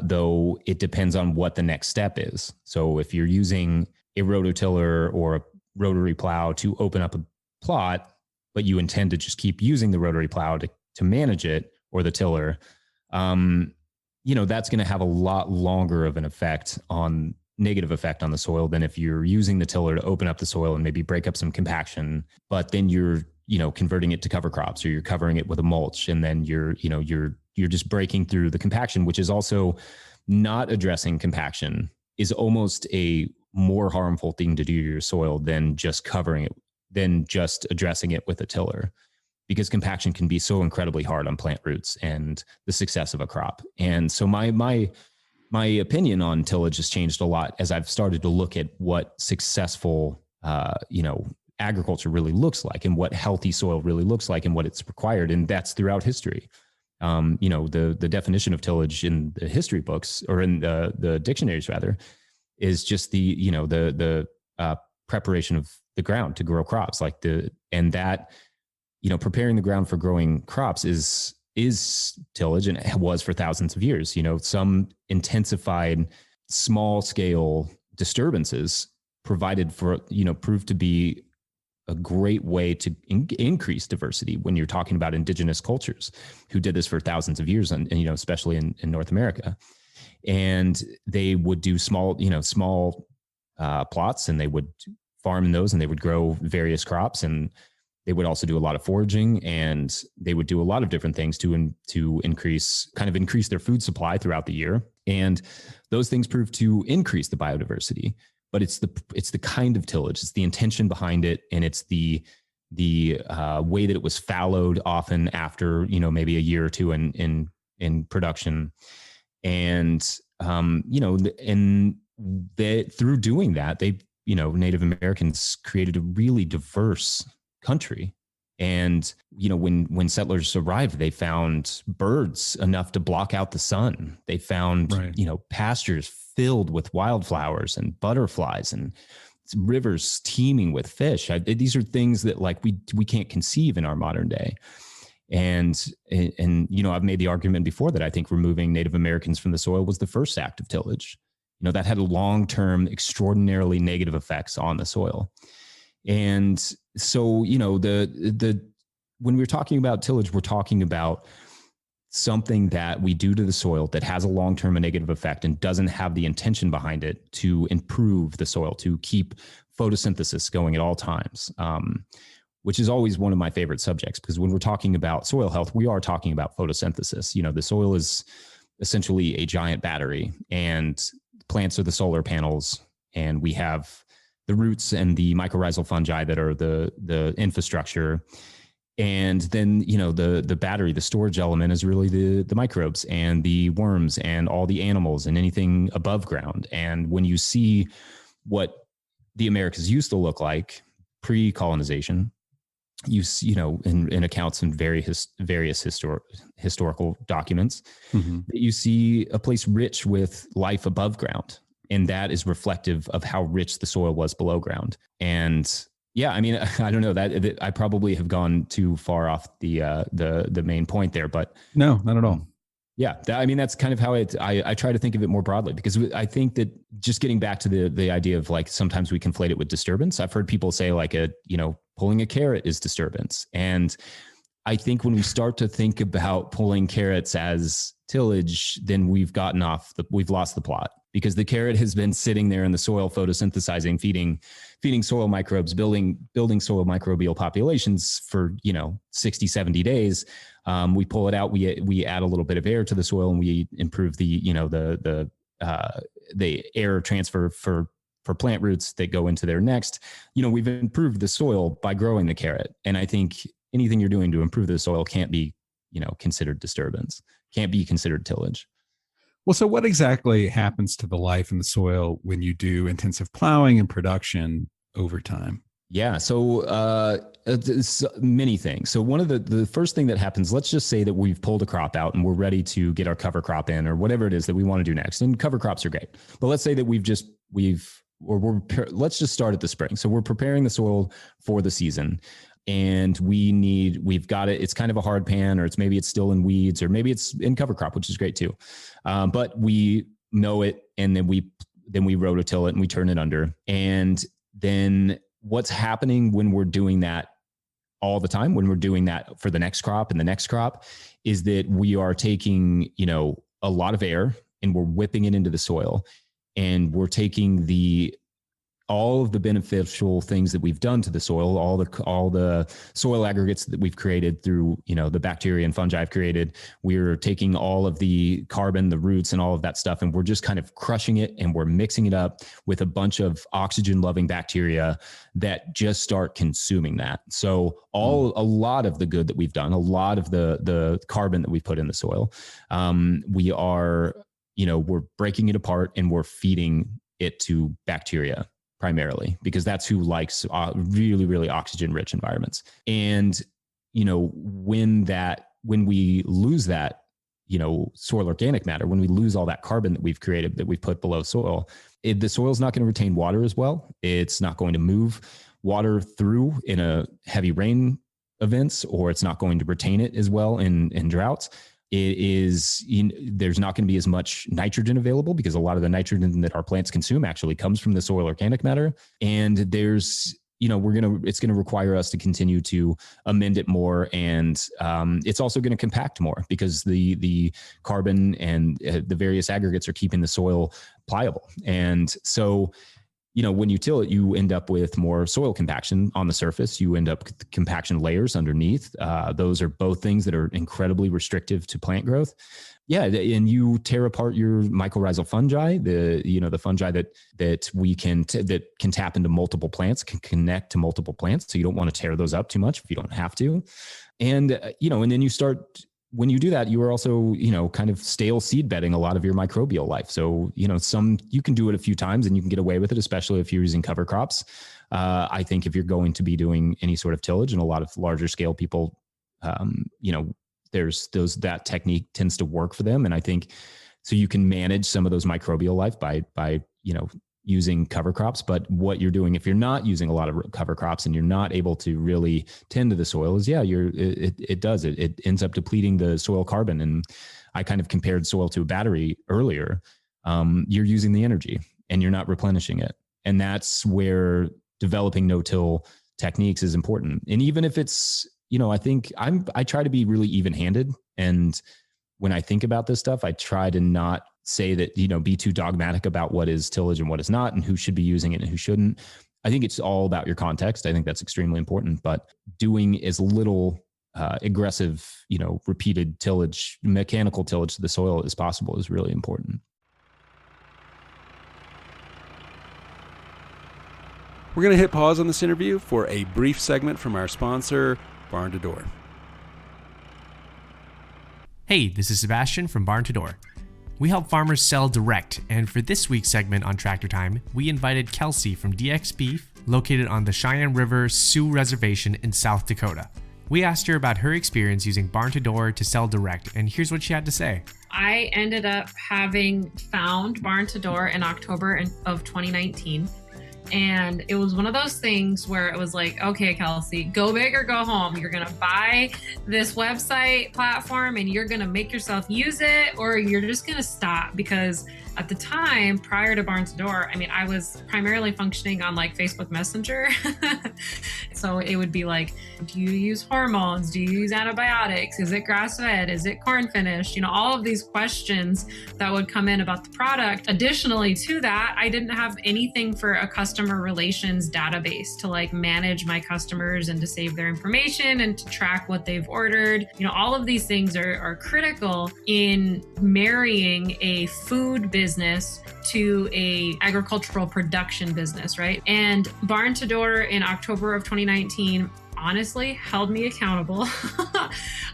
though it depends on what the next step is. So if you're using a rototiller or a rotary plow to open up a plot, but you intend to just keep using the rotary plow to manage it, or the tiller, that's going to have a lot longer of an negative effect on the soil than if you're using the tiller to open up the soil and maybe break up some compaction, but then you're converting it to cover crops, or you're covering it with a mulch, and then you're just breaking through the compaction, which is also not addressing compaction, is almost a more harmful thing to do to your soil than just covering it, than just addressing it with a tiller, because compaction can be so incredibly hard on plant roots and the success of a crop. And so my opinion on tillage has changed a lot as I've started to look at what successful, agriculture really looks like, and what healthy soil really looks like, and what it's required. And that's throughout history. The definition of tillage in the history books, or in the dictionaries rather, is just the preparation of the ground to grow crops, preparing the ground for growing crops is tillage, and it was for thousands of years. Some intensified small scale disturbances proved to be a great way to increase diversity when you're talking about indigenous cultures who did this for thousands of years, and especially in North America. And they would do small plots, and they would farm in those, and they would grow various crops, and they would also do a lot of foraging, and they would do a lot of different things to increase their food supply throughout the year. And those things proved to increase the biodiversity. But it's the kind of tillage, it's the intention behind it, and it's the way that it was fallowed often after maybe a year or two in production, and and that through doing that, they Native Americans created a really diverse country. And when settlers arrived, they found birds enough to block out the sun. They found pastures filled with wildflowers and butterflies, and rivers teeming with fish. These are things that we can't conceive in our modern day. And I've made the argument before that I think removing Native Americans from the soil was the first act of tillage. That had long-term, extraordinarily negative effects on the soil. And so, when we're talking about tillage, we're talking about something that we do to the soil that has a long-term negative effect and doesn't have the intention behind it to improve the soil, to keep photosynthesis going at all times, which is always one of my favorite subjects, because when we're talking about soil health, we are talking about photosynthesis. The soil is essentially a giant battery, and plants are the solar panels, and we have the roots and the mycorrhizal fungi that are the infrastructure. And then, the battery, the storage element is really the microbes and the worms and all the animals and anything above ground. And when you see what the Americas used to look like pre-colonization, you see, in accounts in various historical documents, that you see a place rich with life above ground. And that is reflective of how rich the soil was below ground. And yeah, I mean, I don't know that I probably have gone too far off the main point there, but no, not at all. Yeah, that's kind of how I try to think of it more broadly, because I think that just getting back to the idea of like, sometimes we conflate it with disturbance. I've heard people say like pulling a carrot is disturbance. And I think when we start to think about pulling carrots as tillage, then we've lost the plot, because the carrot has been sitting there in the soil, photosynthesizing, feeding soil microbes, building soil microbial populations for 60, 70 days. We pull it out, we add a little bit of air to the soil, and we improve the air transfer for plant roots that go into their next. We've improved the soil by growing the carrot. And I think anything you're doing to improve the soil can't be considered disturbance, can't be considered tillage. Well, so what exactly happens to the life in the soil when you do intensive plowing and production over time? Yeah, so it's many things. So one of the first thing that happens, let's just say that we've pulled a crop out and we're ready to get our cover crop in, or whatever it is that we want to do next. And cover crops are great, but let's say that let's just start at the spring. So we're preparing the soil for the season. And we've got it. It's kind of a hard pan, or maybe it's still in weeds, or maybe it's in cover crop, which is great too. But we mow it, and then we rototill it, and we turn it under. And then what's happening when we're doing that all the time, when we're doing that for the next crop and the next crop, is that we are taking, a lot of air, and we're whipping it into the soil, and we're taking all of the beneficial things that we've done to the soil, all the soil aggregates that we've created through, the bacteria and fungi I've created. We're taking all of the carbon, the roots, and all of that stuff, and we're just kind of crushing it, and we're mixing it up with a bunch of oxygen-loving bacteria that just start consuming that. So a lot of the good that we've done, a lot of the carbon that we've put in the soil, we're breaking it apart, and we're feeding it to bacteria primarily, because that's who likes really, really oxygen-rich environments. And, when we lose that, soil organic matter, when we lose all that carbon that we've created, that we've put below soil, the soil's not going to retain water as well. It's not going to move water through in a heavy rain events, or it's not going to retain it as well in droughts. There's not going to be as much nitrogen available, because a lot of the nitrogen that our plants consume actually comes from the soil organic matter. And there's, it's going to require us to continue to amend it more. And it's also going to compact more, because the carbon and the various aggregates are keeping the soil pliable. And so, when you till it, you end up with more soil compaction on the surface. You end up with compaction layers underneath. Those are both things that are incredibly restrictive to plant growth. Yeah, and you tear apart your mycorrhizal fungi, the fungi that can tap into multiple plants, can connect to multiple plants. So you don't want to tear those up too much if you don't have to. And and then you start. When you do that, you are also, kind of stale seed bedding a lot of your microbial life. So, you can do it a few times and you can get away with it, especially if you're using cover crops. I think if you're going to be doing any sort of tillage, and a lot of larger scale people, that technique tends to work for them. And I think so you can manage some of those microbial life by using cover crops. But what you're doing, if you're not using a lot of cover crops and you're not able to really tend to the soil, is it ends up depleting the soil carbon. And I kind of compared soil to a battery earlier. You're using the energy and you're not replenishing it. And that's where developing no-till techniques is important. And even if it's, I think I try to be really even-handed. And when I think about this stuff, I try to not say that, be too dogmatic about what is tillage and what is not, and who should be using it and who shouldn't. I think it's all about your context. I think that's extremely important, but doing as little aggressive, repeated tillage, mechanical tillage to the soil as possible is really important. We're going to hit pause on this interview for a brief segment from our sponsor, Barn to Door. Hey, this is Sebastian from Barn to Door. We help farmers sell direct, and for this week's segment on Tractor Time, we invited Kelsey from DX Beef, located on the Cheyenne River Sioux Reservation in South Dakota. We asked her about her experience using Barn to Door to sell direct, and here's what she had to say. I ended up having found Barn to Door in October of 2019. And it was one of those things where it was like, okay, Kelsey, go big or go home. You're going to buy this website platform and you're going to make yourself use it, or you're just going to stop. Because at the time, prior to Barn to Door, I was primarily functioning on like Facebook Messenger. So it would be like, do you use hormones? Do you use antibiotics? Is it grass-fed? Is it corn finished? All of these questions that would come in about the product. Additionally to that, I didn't have anything for a customer relations database to like manage my customers and to save their information and to track what they've ordered. All of these things are critical in marrying a food business to a agricultural production business, right? And Barn to Door in October of 2019 honestly held me accountable.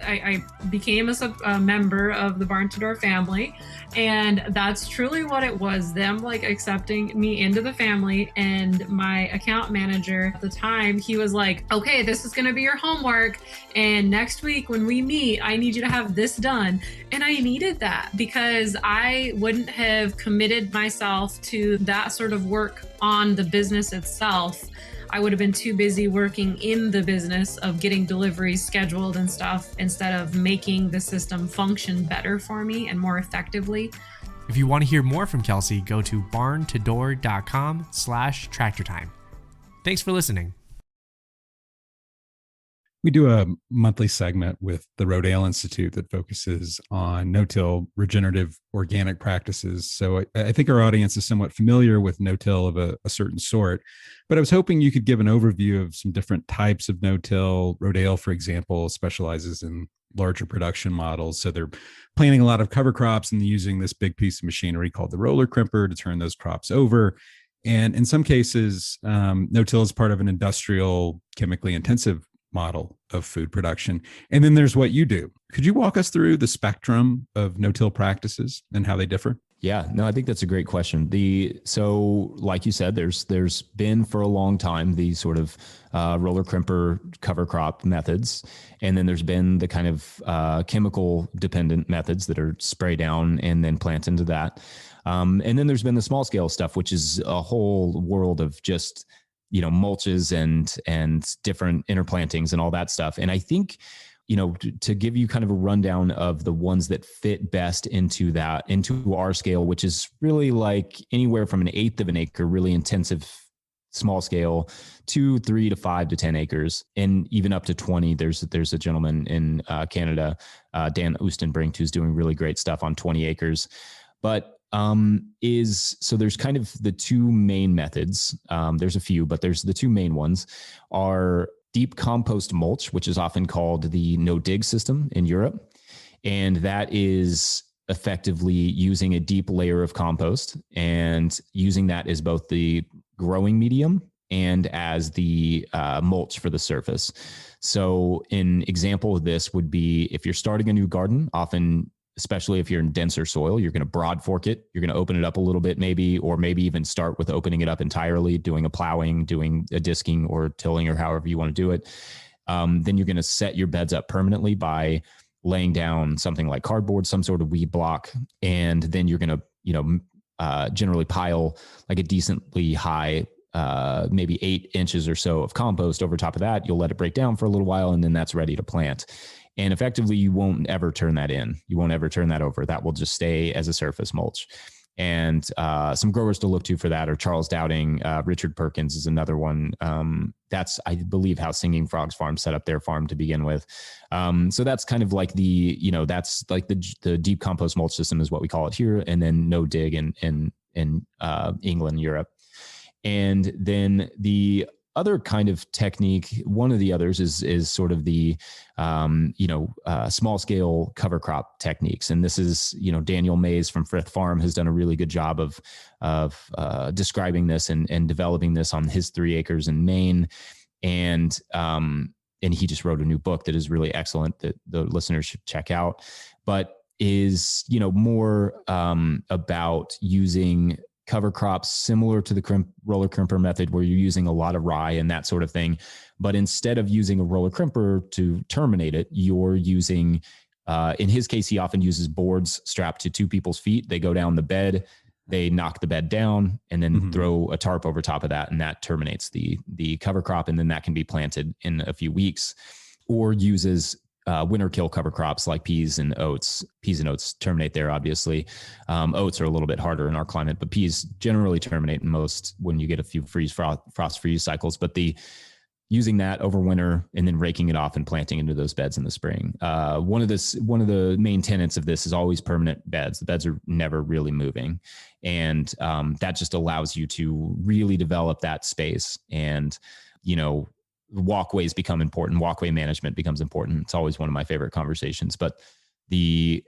I became a member of the Barn to Door family, and that's truly what it was, them like accepting me into the family. And my account manager at the time, he was like, okay, this is going to be your homework, and next week when we meet, I need you to have this done. And I needed that because I wouldn't have committed myself to that sort of work on the business itself. I would have been too busy working in the business of getting deliveries scheduled and stuff instead of making the system function better for me and more effectively. If you want to hear more from Kelsey, go to barntodoor.com/tractortime. Thanks for listening. We do a monthly segment with the Rodale Institute that focuses on no-till regenerative organic practices. So I think our audience is somewhat familiar with no-till of a certain sort, but I was hoping you could give an overview of some different types of no-till. Rodale, for example, specializes in larger production models. So they're planting a lot of cover crops and using this big piece of machinery called the roller crimper to turn those crops over. And in some cases, no-till is part of an industrial, chemically intensive model of food production. And then there's what you do. Could you walk us through the spectrum of no-till practices and how they differ? Yeah, no, I think that's a great question. So like you said, there's been for a long time these sort of roller crimper cover crop methods. And then there's been the kind of chemical dependent methods that are spray down and then plant into that. And then there's been the small scale stuff, which is a whole world of just mulches and different interplantings and all that stuff. And I think, to give you kind of a rundown of the ones that fit best into our scale, which is really like anywhere from 1/8 of an acre, really intensive small scale, 2, 3 to 5 to 10 acres, and even up to 20. There's a gentleman in Canada, Dan Oostenbrink, who's doing really great stuff on 20 acres. But so there's kind of the two main methods. There's a few, but there's the two main ones are deep compost mulch, which is often called the no-dig system in Europe. And that is effectively using a deep layer of compost and using that as both the growing medium and as the mulch for the surface. So an example of this would be if you're starting a new garden, often especially if you're in denser soil, you're going to broad fork it. You're going to open it up a little bit or maybe even start with opening it up entirely, doing a plowing, doing a disking or tilling or however you want to do it. Then you're going to set your beds up permanently by laying down something like cardboard, some sort of weed block. And then you're going to, generally pile like a decently high, maybe 8 inches or so of compost over top of that. You'll let it break down for a little while and then that's ready to plant. And effectively, you won't ever turn that in. You won't ever turn that over. That will just stay as a surface mulch. And some growers to look to for that are Charles Dowding. Richard Perkins is another one. That's, I believe, how Singing Frogs Farm set up their farm to begin with. So that's kind of like that's like the deep compost mulch system is what we call it here. And then no dig in England, Europe. And then the other kind of technique, one of the others is sort of the, small scale cover crop techniques. And this is, Daniel Mays from Frith Farm has done a really good job of describing this and developing this on his 3 acres in Maine. And he just wrote a new book that is really excellent that the listeners should check out, but is, more about using cover crops similar to the roller crimper method, where you're using a lot of rye and that sort of thing. But instead of using a roller crimper to terminate it, you're using, in his case, he often uses boards strapped to 2 people's feet. They go down the bed, they knock the bed down, and then throw a tarp over top of that, and that terminates the cover crop, and then that can be planted in a few weeks. Or uses winter kill cover crops like peas and oats. Peas and oats terminate there, obviously. Oats are a little bit harder in our climate, but peas generally terminate most when you get a few frost freeze cycles. But using that over winter and then raking it off and planting into those beds in the spring. One of the main tenets of this is always permanent beds. The beds are never really moving. And that just allows you to really develop that space. And, walkways become important. Walkway management becomes important. It's always one of my favorite conversations. But those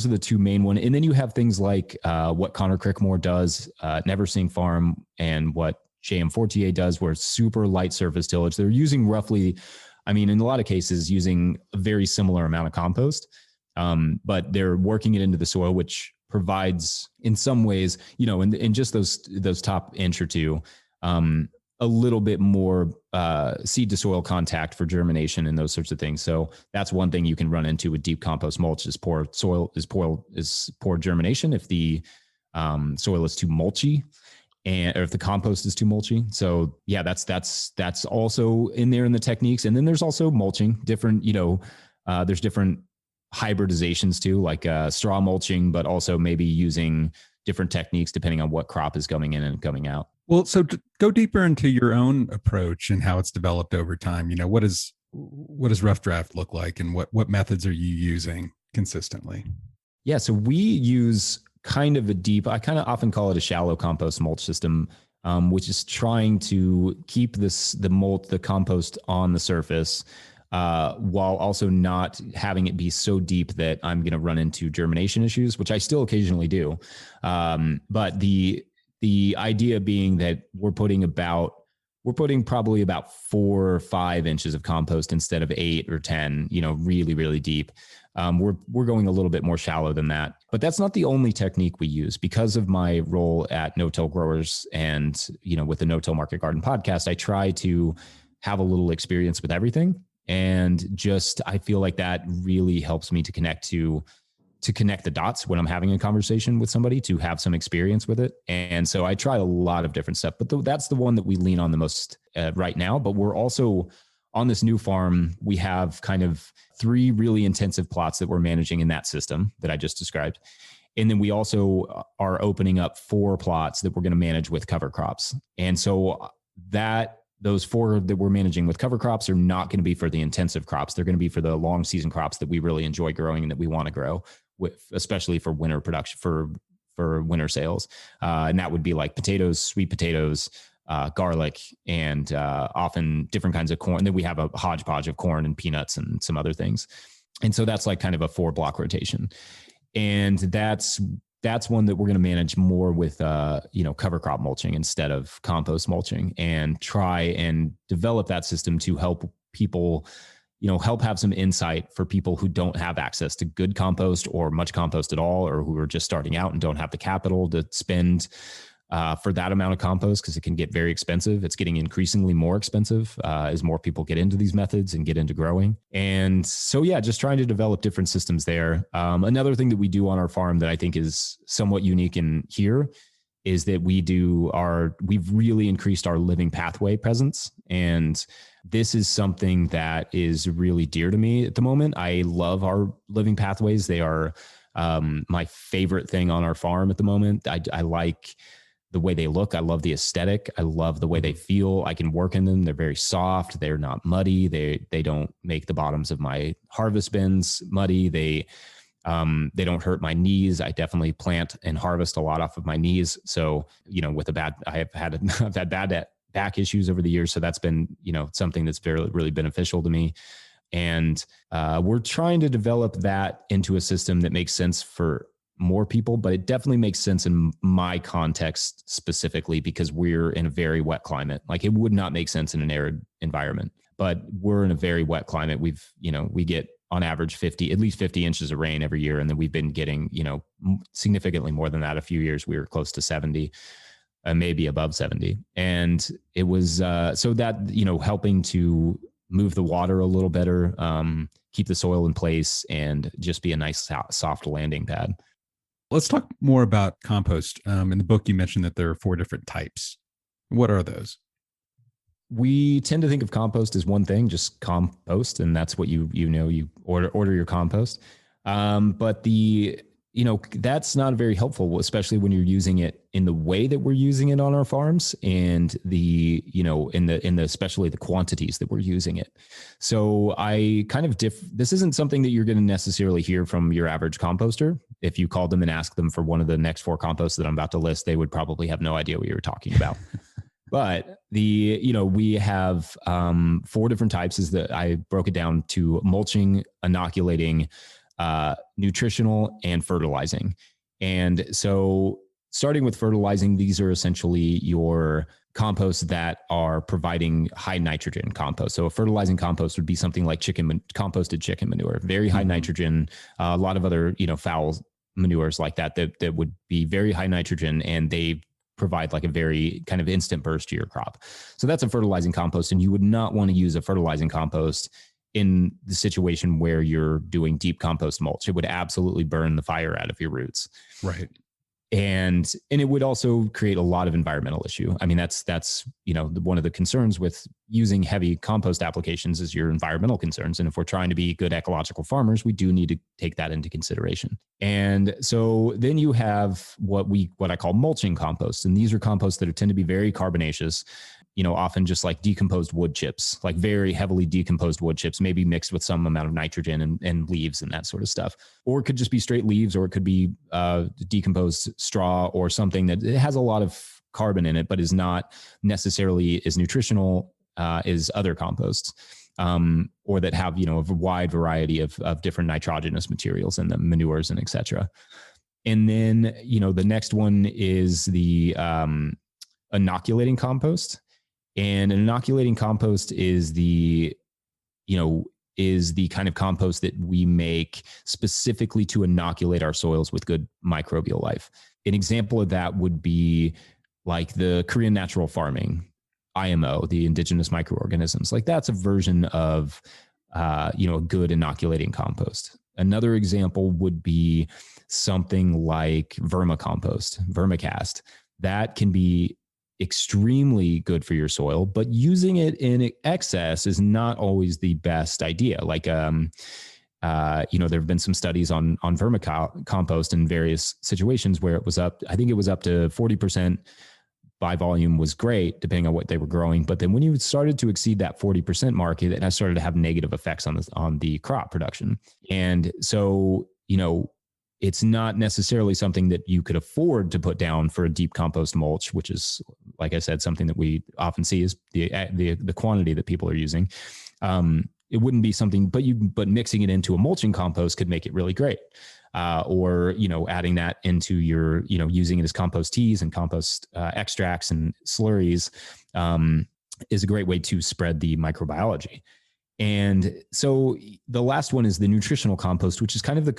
are the 2 main ones. And then you have things like what Connor Crickmore does at Never Sing Farm, and what J.M. Fortier does, where it's super light surface tillage. They're using roughly, in a lot of cases, using a very similar amount of compost, but they're working it into the soil, which provides, in some ways, in just those top inch or 2, a little bit more seed to soil contact for germination and those sorts of things. So that's one thing you can run into with deep compost mulch is poor germination if the soil is too mulchy, or if the compost is too mulchy. So yeah, that's also in there in the techniques. And then there's also mulching, different, there's different hybridizations too, like straw mulching, but also maybe using different techniques depending on what crop is coming in and coming out. Well, so to go deeper into your own approach and how it's developed over time, what does Rough Draft look like, and what methods are you using consistently? Yeah, so we use kind of I kind of often call it a shallow compost mulch system, which is trying to keep the compost on the surface, while also not having it be so deep that I'm going to run into germination issues, which I still occasionally do. But the idea being that we're putting probably about 4 or 5 inches of compost instead of 8 or 10, really, really deep. We're going a little bit more shallow than that, but that's not the only technique we use. Because of my role at NoTill Growers and, with the NoTill Market Garden podcast, I try to have a little experience with everything. And I feel like that really helps me to connect the dots when I'm having a conversation with somebody, to have some experience with it. And so I try a lot of different stuff, but that's the one that we lean on the most right now. But we're also on this new farm, we have kind of 3 really intensive plots that we're managing in that system that I just described. And then we also are opening up 4 plots that we're going to manage with cover crops. And so those 4 that we're managing with cover crops are not going to be for the intensive crops. They're going to be for the long season crops that we really enjoy growing and that we want to grow, especially for winter production, for winter sales. And that would be like potatoes, sweet potatoes, garlic, and often different kinds of corn. And then we have a hodgepodge of corn and peanuts and some other things. And so that's like kind of a 4-block rotation. And that's one that we're going to manage more with, cover crop mulching instead of compost mulching, and try and develop that system to help people, help have some insight for people who don't have access to good compost or much compost at all, or who are just starting out and don't have the capital to spend for that amount of compost, because it can get very expensive. It's getting increasingly more expensive as more people get into these methods and get into growing. And so, yeah, just trying to develop different systems there. Another thing that we do on our farm that I think is somewhat unique in here is that we've really increased our living pathway presence. And this is something that is really dear to me at the moment. I love our living pathways. They are my favorite thing on our farm at the moment. I like the way they look. I love the aesthetic. I love the way they feel. I can work in them. They're very soft. They're not muddy. They don't make the bottoms of my harvest bins muddy. They don't hurt my knees. I definitely plant and harvest a lot off of my knees. So, I've had bad back issues over the years. So that's been, something that's really beneficial to me. And we're trying to develop that into a system that makes sense for more people, but it definitely makes sense in my context specifically because we're in a very wet climate. Like it would not make sense in an arid environment, but we're in a very wet climate. We get on average at least 50 inches of rain every year. And then we've been getting, significantly more than that. A few years we were close to 70, maybe above 70. And it was, so that, helping to move the water a little better, keep the soil in place and just be a nice soft landing pad. Let's talk more about compost. In the book, you mentioned that there are 4 different types. What are those? We tend to think of compost as one thing, just compost, and that's what you order your compost. But that's not very helpful, especially when you're using it in the way that we're using it on our farms and especially the quantities that we're using it. So I kind of this isn't something that you're going to necessarily hear from your average composter. If you called them and asked them for one of the next 4 composts that I'm about to list, they would probably have no idea what you were talking about. But we have 4 different types. I broke it down to mulching, inoculating, nutritional, and fertilizing. And so starting with fertilizing, these are essentially your composts that are providing high nitrogen compost. So a fertilizing compost would be something like composted chicken manure, very high nitrogen, a lot of other, foul manures like that would be very high nitrogen, and they provide like a very kind of instant burst to your crop. So that's a fertilizing compost. And you would not want to use a fertilizing compost in the situation where you're doing deep compost mulch. It would absolutely burn the fire out of your roots. Right. And it would also create a lot of environmental issue. I mean, that's one of the concerns with using heavy compost applications is your environmental concerns. And if we're trying to be good ecological farmers, we do need to take that into consideration. And so then you have what I call mulching compost. And these are composts that tend to be very carbonaceous, often just like decomposed wood chips, like very heavily decomposed wood chips, maybe mixed with some amount of nitrogen and leaves and that sort of stuff. Or it could just be straight leaves, or it could be decomposed straw or something that it has a lot of carbon in it, but is not necessarily as nutritional as other composts, or that have, a wide variety of different nitrogenous materials in them, manures and et cetera. And then, the next one is the inoculating compost. And an inoculating compost is the kind of compost that we make specifically to inoculate our soils with good microbial life. An example of that would be like the Korean natural farming, IMO, the indigenous microorganisms. Like that's a version of, a good inoculating compost. Another example would be something like vermicast. That can be extremely good for your soil, but using it in excess is not always the best idea. Like, there have been some studies on vermicompost in various situations where it was up to 40% by volume was great, depending on what they were growing. But then when you started to exceed that 40% mark, it has started to have negative effects on the crop production. And so, it's not necessarily something that you could afford to put down for a deep compost mulch, which is, like I said, something that we often see is the quantity that people are using. It wouldn't be something, but mixing it into a mulching compost could make it really great. Or adding that into your, using it as compost teas and compost extracts and slurries is a great way to spread the microbiology. And so the last one is the nutritional compost, which is kind of the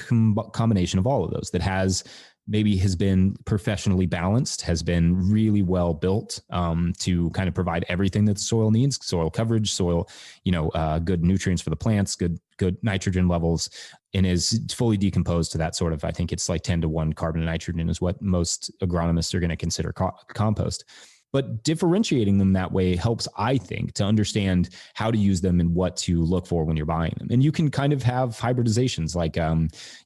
combination of all of those that has been professionally balanced, has been really well built to kind of provide everything that the soil needs: soil coverage, soil, good nutrients for the plants, good nitrogen levels, and is fully decomposed to that sort of, I think it's like 10-to-1 carbon and nitrogen is what most agronomists are going to consider compost. But differentiating them that way helps, I think, to understand how to use them and what to look for when you're buying them. And you can kind of have hybridizations, like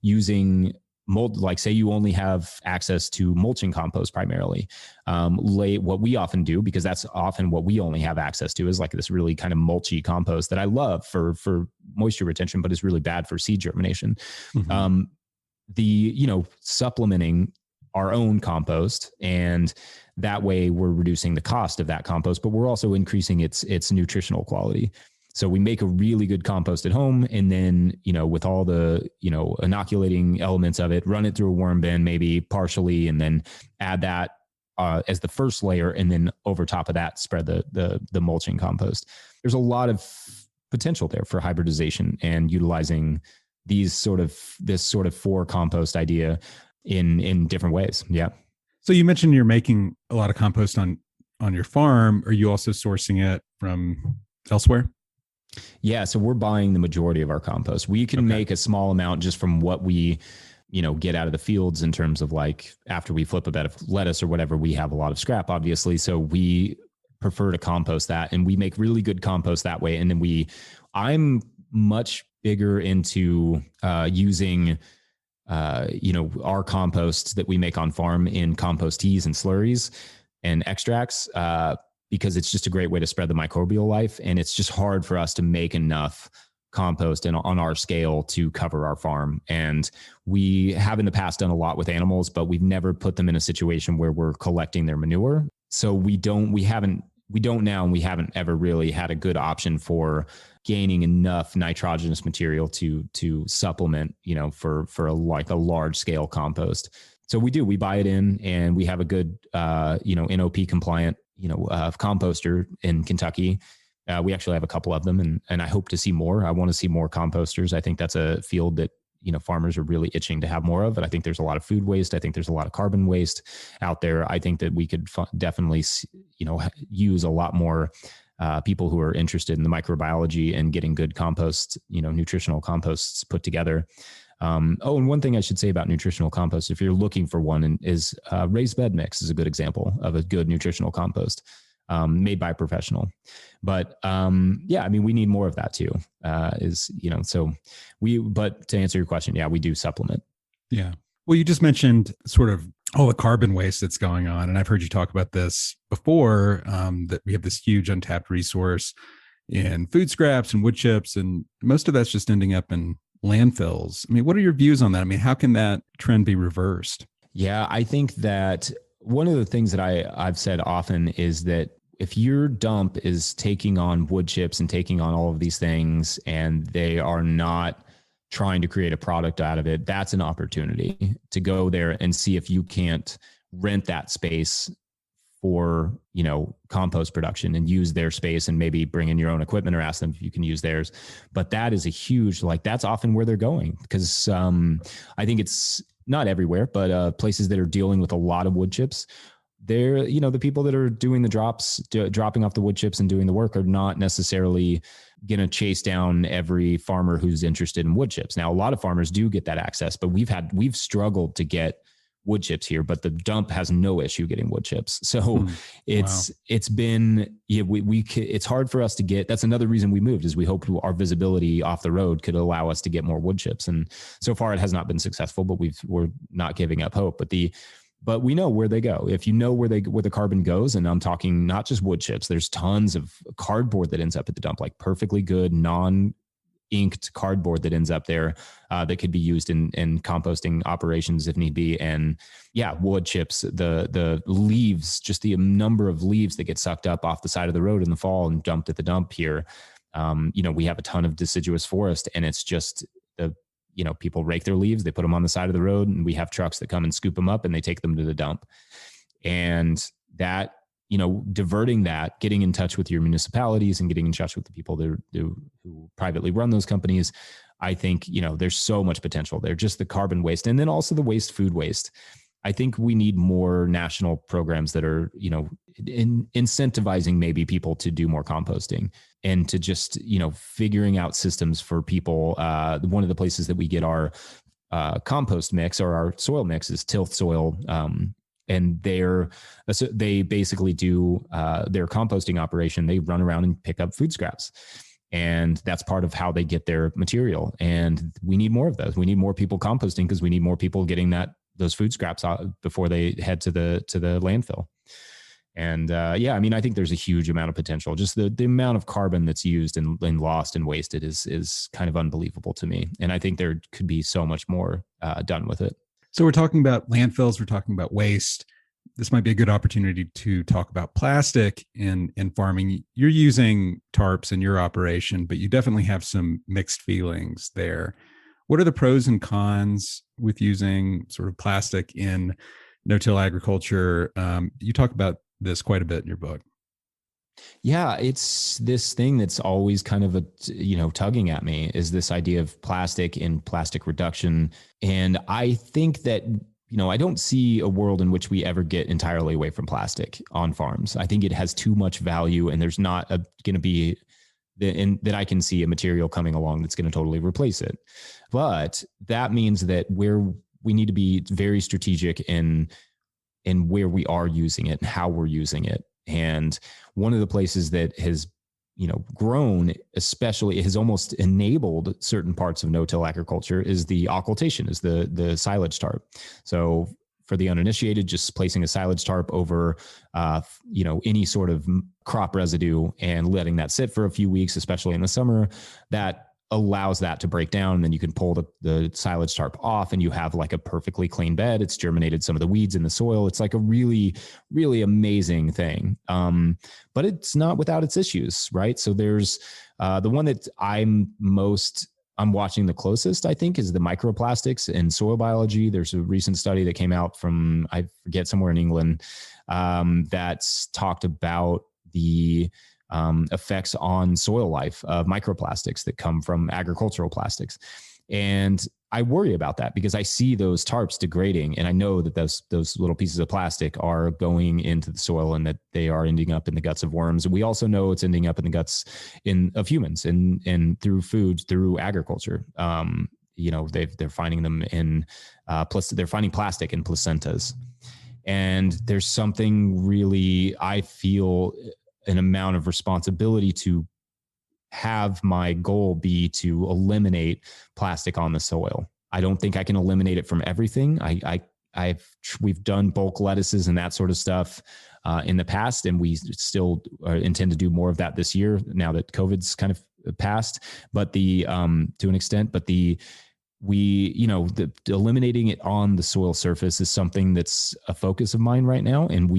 using mold, like say you only have access to mulching compost primarily. What we often do, because that's often what we only have access to, is like this really kind of mulchy compost that I love for moisture retention, but is really bad for seed germination. Mm-hmm. supplementing our own compost, and that way we're reducing the cost of that compost, but we're also increasing its nutritional quality. So we make a really good compost at home, and then, with all the, inoculating elements of it, run it through a worm bin, maybe partially, and then add that as the first layer. And then over top of that, spread the mulching compost. There's a lot of potential there for hybridization and utilizing this sort of 4 compost idea in different ways. Yeah. So you mentioned you're making a lot of compost on your farm. Are you also sourcing it from elsewhere? Yeah. So we're buying the majority of our compost. We can make a small amount just from what we, get out of the fields, in terms of like, after we flip a bed of lettuce or whatever, we have a lot of scrap, obviously. So we prefer to compost that, and we make really good compost that way. And then I'm much bigger into using our compost that we make on farm in compost teas and slurries and extracts, because it's just a great way to spread the microbial life. And it's just hard for us to make enough compost on our scale to cover our farm. And we have in the past done a lot with animals, but we've never put them in a situation where we're collecting their manure. So we don't now, and we haven't ever really had a good option for gaining enough nitrogenous material to supplement, for a large scale compost. So we buy it in, and we have a good, NOP compliant, composter in Kentucky. We actually have a couple of them, and I hope to see more. I want to see more composters. I think that's a field that, farmers are really itching to have more of. And I think there's a lot of food waste. I think there's a lot of carbon waste out there. I think that we could definitely, use a lot more people who are interested in the microbiology and getting good compost, nutritional composts put together. And one thing I should say about nutritional compost, if you're looking for one, is raised bed mix is a good example of a good nutritional compost made by a professional. But we need more of that too. But to answer your question, we do supplement. Yeah. Well, you just mentioned sort of all the carbon waste that's going on. And I've heard you talk about this before, that we have this huge untapped resource in food scraps and wood chips, and most of that's just ending up in landfills. I mean, what are your views on that? I mean, how can that trend be reversed? Yeah, I think that one of the things that I've said often is that if your dump is taking on wood chips and taking on all of these things, and they are not trying to create a product out of it, that's an opportunity to go there and see if you can't rent that space for, compost production, and use their space, and maybe bring in your own equipment or ask them if you can use theirs. But that is a huge, that's often where they're going, because I think it's not everywhere, but places that are dealing with a lot of wood chips, they're, the people that are doing the dropping off the wood chips and doing the work are not necessarily going to chase down every farmer who's interested in wood chips. Now, a lot of farmers do get that access, but we've struggled to get wood chips here, but the dump has no issue getting wood chips. So it's been, it's hard for us to get. That's another reason we moved, is we hoped our visibility off the road could allow us to get more wood chips. And so far it has not been successful, but we're not giving up hope. But we know where they go. If you know where the carbon goes, and I'm talking not just wood chips, there's tons of cardboard that ends up at the dump, like perfectly good non-inked cardboard that ends up there that could be used in composting operations if need be. And wood chips, the leaves, just the number of leaves that get sucked up off the side of the road in the fall and dumped at the dump here. We have a ton of deciduous forest, and it's just people rake their leaves, they put them on the side of the road, and we have trucks that come and scoop them up and they take them to the dump. And that, diverting that, getting in touch with your municipalities and getting in touch with the people who privately run those companies, I think, there's so much potential there, just the carbon waste. And then also the food waste. I think we need more national programs that are, incentivizing maybe people to do more composting, and to just, figuring out systems for people. One of the places that we get our compost mix, or our soil mix, is Tilth Soil. And they basically do their composting operation. They run around and pick up food scraps. And that's part of how they get their material. And we need more of those. We need more people composting, because we need more people getting those food scraps out before they head to the landfill. And I think there's a huge amount of potential. Just the amount of carbon that's used and lost and wasted is kind of unbelievable to me. And I think there could be so much more done with it. So we're talking about landfills, we're talking about waste. This might be a good opportunity to talk about plastic in farming. You're using tarps in your operation, but you definitely have some mixed feelings there. What are the pros and cons with using sort of plastic in no-till agriculture? You talk about this quite a bit in your book. Yeah, it's this thing that's always kind of tugging at me, is this idea of plastic and plastic reduction. And I think that, I don't see a world in which we ever get entirely away from plastic on farms. I think it has too much value, and there's not going to be that I can see a material coming along that's going to totally replace it. But that means that we need to be very strategic in where we are using it and how we're using it. And one of the places that has, grown, especially, it has almost enabled certain parts of no-till agriculture is the occultation, is the silage tarp. So for the uninitiated, just placing a silage tarp over, any sort of crop residue and letting that sit for a few weeks, especially in the summer, that allows that to break down. And then you can pull the silage tarp off and you have like a perfectly clean bed. It's germinated some of the weeds in the soil. It's like a really, really amazing thing. But it's not without its issues, right? So there's the one that I'm watching the closest, I think, is the microplastics in soil biology. There's a recent study that came out from, I forget, somewhere in England, that's talked about the effects on soil life of microplastics that come from agricultural plastics. And I worry about that because I see those tarps degrading, and I know that those little pieces of plastic are going into the soil and that they are ending up in the guts of worms. And we also know it's ending up in the guts of humans and through foods, through agriculture. They're finding them in they're finding plastic in placentas. And there's something really, I feel, an amount of responsibility to have my goal be to eliminate plastic on the soil. I don't think I can eliminate it from everything. We've done bulk lettuces and that sort of stuff in the past, and we still intend to do more of that this year now that COVID's kind of passed, but to an extent, but eliminating it on the soil surface is something that's a focus of mine right now. And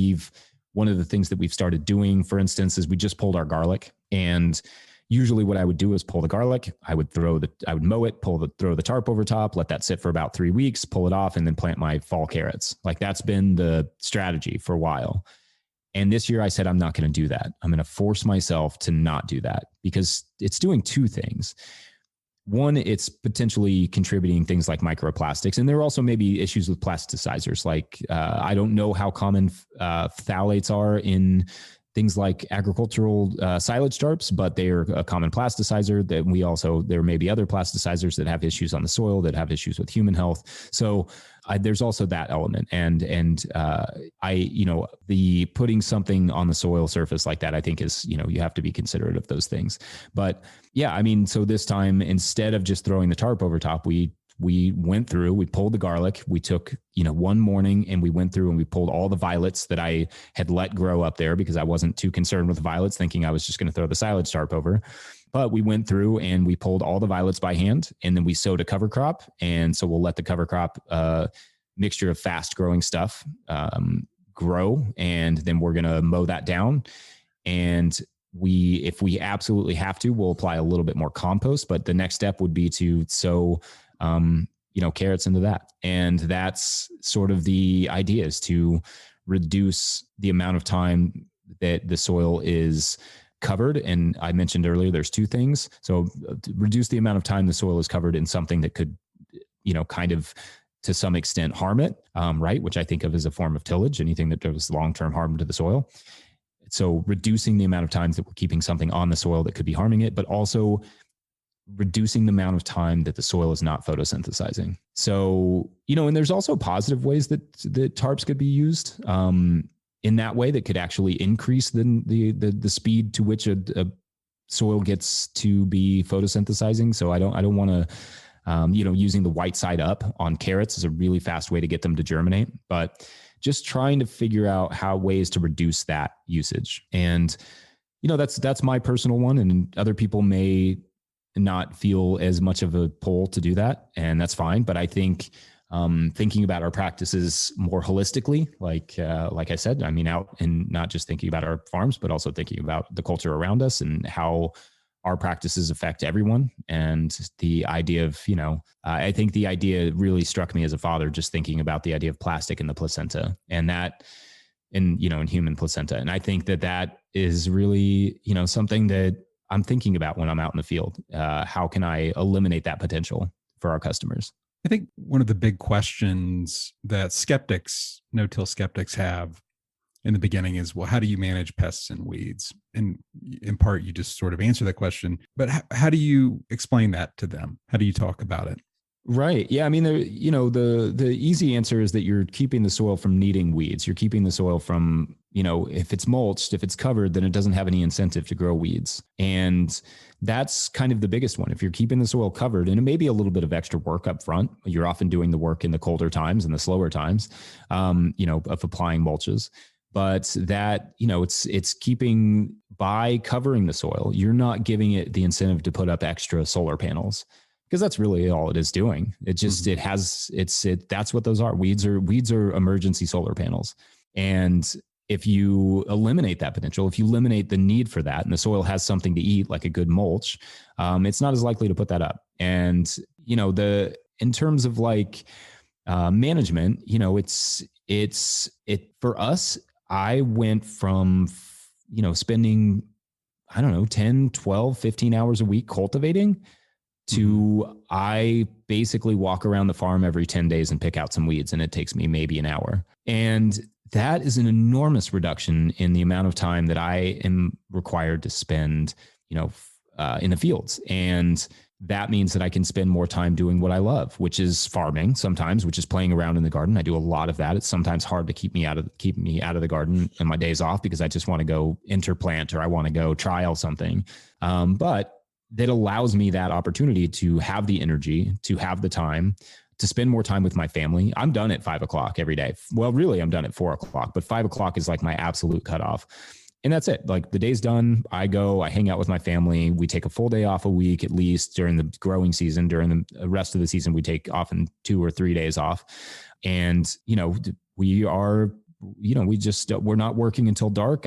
one of the things that we've started doing, for instance, is we just pulled our garlic. And usually what I would do is pull the garlic, I would mow it, throw the tarp over top, let that sit for about 3 weeks, pull it off, and then plant my fall carrots. Like, that's been the strategy for a while. And this year I said, I'm not going to do that. I'm going to force myself to not do that because it's doing two things. One, it's potentially contributing things like microplastics. And there are also maybe issues with plasticizers. Like, I don't know how common phthalates are in things like agricultural silage tarps, but they are a common plasticizer. There may be other plasticizers that have issues on the soil, that have issues with human health. So there's also that element. And the putting something on the soil surface like that, I think is, you have to be considerate of those things. But yeah, so this time, instead of just throwing the tarp over top, we went through, we pulled the garlic. We took, one morning and we went through and we pulled all the violets that I had let grow up there because I wasn't too concerned with violets, thinking I was just going to throw the silage tarp over. But we went through and we pulled all the violets by hand, and then we sowed a cover crop. And so we'll let the cover crop mixture of fast growing stuff grow. And then we're going to mow that down. And if we absolutely have to, we'll apply a little bit more compost. But the next step would be to sow carrots into that. And that's sort of the idea, is to reduce the amount of time that the soil is covered. And I mentioned earlier, there's two things. So reduce the amount of time the soil is covered in something that could, kind of to some extent harm it, right? Which I think of as a form of tillage, anything that does long-term harm to the soil. So reducing the amount of times that we're keeping something on the soil that could be harming it, but also reducing the amount of time that the soil is not photosynthesizing. So, and there's also positive ways that tarps could be used in that way that could actually increase the speed to which a soil gets to be photosynthesizing. So I don't want to, using the white side up on carrots is a really fast way to get them to germinate, but just trying to figure out ways to reduce that usage. And, that's my personal one, and other people may not feel as much of a pull to do that, and that's fine. But I think thinking about our practices more holistically, like I said, I mean, out and not just thinking about our farms, but also thinking about the culture around us and how our practices affect everyone. And the idea of, I think the idea really struck me as a father, just thinking about the idea of plastic in the placenta and that in human placenta. And I think that is really, something that I'm thinking about when I'm out in the field. How can I eliminate that potential for our customers? I think one of the big questions that no-till skeptics have in the beginning is, well, how do you manage pests and weeds? And in part, you just sort of answer that question, but how do you explain that to them? How do you talk about it? Right. Yeah. I mean, the easy answer is that you're keeping the soil from needing weeds. You're keeping the soil from, if it's mulched, if it's covered, then it doesn't have any incentive to grow weeds. And that's kind of the biggest one. If you're keeping the soil covered, and it may be a little bit of extra work up front, you're often doing the work in the colder times and the slower times, of applying mulches. But that, it's keeping, by covering the soil, you're not giving it the incentive to put up extra solar panels. Because that's really all it is doing. It just, that's what those are. Weeds are emergency solar panels. And if you eliminate that potential, if you eliminate the need for that, and the soil has something to eat, like a good mulch, it's not as likely to put that up. And, in terms of management, for us, I went from, spending, 10, 12, 15 hours a week cultivating to I basically walk around the farm every 10 days and pick out some weeds, and it takes me maybe an hour. And that is an enormous reduction in the amount of time that I am required to spend, in the fields. And that means that I can spend more time doing what I love, which is farming sometimes, which is playing around in the garden. I do a lot of that. It's sometimes hard to keep me out of the garden and my days off because I just want to go interplant or I want to go trial something. But that allows me that opportunity to have the energy, to have the time, to spend more time with my family. I'm done at 5 o'clock every day. Well, really, I'm done at 4 o'clock, but 5 o'clock is like my absolute cutoff. And that's it. Like the day's done. I hang out with my family. We take a full day off a week, at least during the growing season. During the rest of the season, we take often 2 or 3 days off. And, we're not working until dark.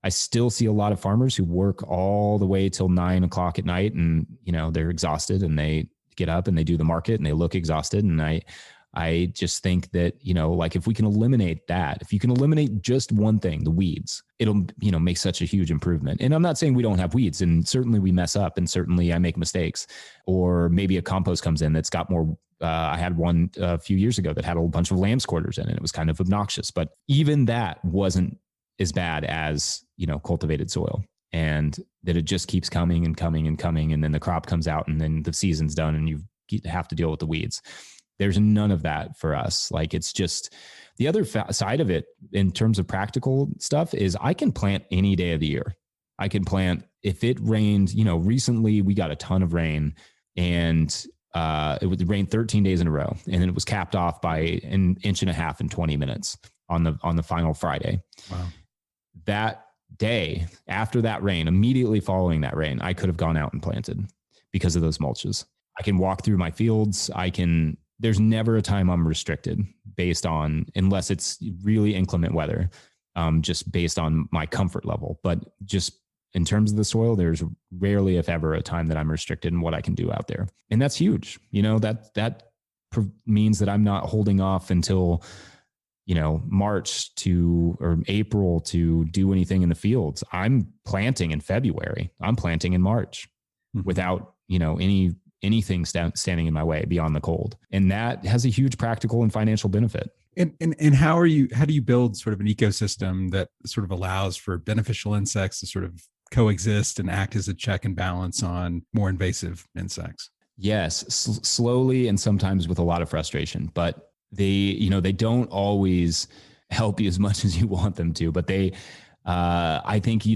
I still see a lot of farmers who work all the way till 9 o'clock at night and, they're exhausted and they get up and they do the market and they look exhausted. And I just think that, if we can eliminate that, if you can eliminate just one thing, the weeds, it'll, make such a huge improvement. And I'm not saying we don't have weeds, and certainly we mess up and certainly I make mistakes, or maybe a compost comes in that's got more. I had one a few years ago that had a bunch of lamb's quarters in it. It was kind of obnoxious, but even that wasn't as bad as, cultivated soil, and that it just keeps coming and coming and coming. And then the crop comes out and then the season's done and you have to deal with the weeds. There's none of that for us. Like, it's just the other side of it in terms of practical stuff is I can plant any day of the year. I can plant if it rained, recently we got a ton of rain and it would rain 13 days in a row. And then it was capped off by an inch and a half in 20 minutes on the final Friday. Wow. That day after that rain, immediately following that rain, I could have gone out and planted because of those mulches. I can walk through my fields. There's never a time I'm restricted unless it's really inclement weather, just based on my comfort level. But just in terms of the soil, there's rarely, if ever, a time that I'm restricted in what I can do out there. And that's huge. That means that I'm not holding off until, March or April to do anything in the fields. I'm planting in February. I'm planting in March without, anything standing in my way beyond the cold. And that has a huge practical and financial benefit. And how do you build sort of an ecosystem that sort of allows for beneficial insects to sort of coexist and act as a check and balance on more invasive insects? Yes, slowly and sometimes with a lot of frustration, but they don't always help you as much as you want them to, but I think,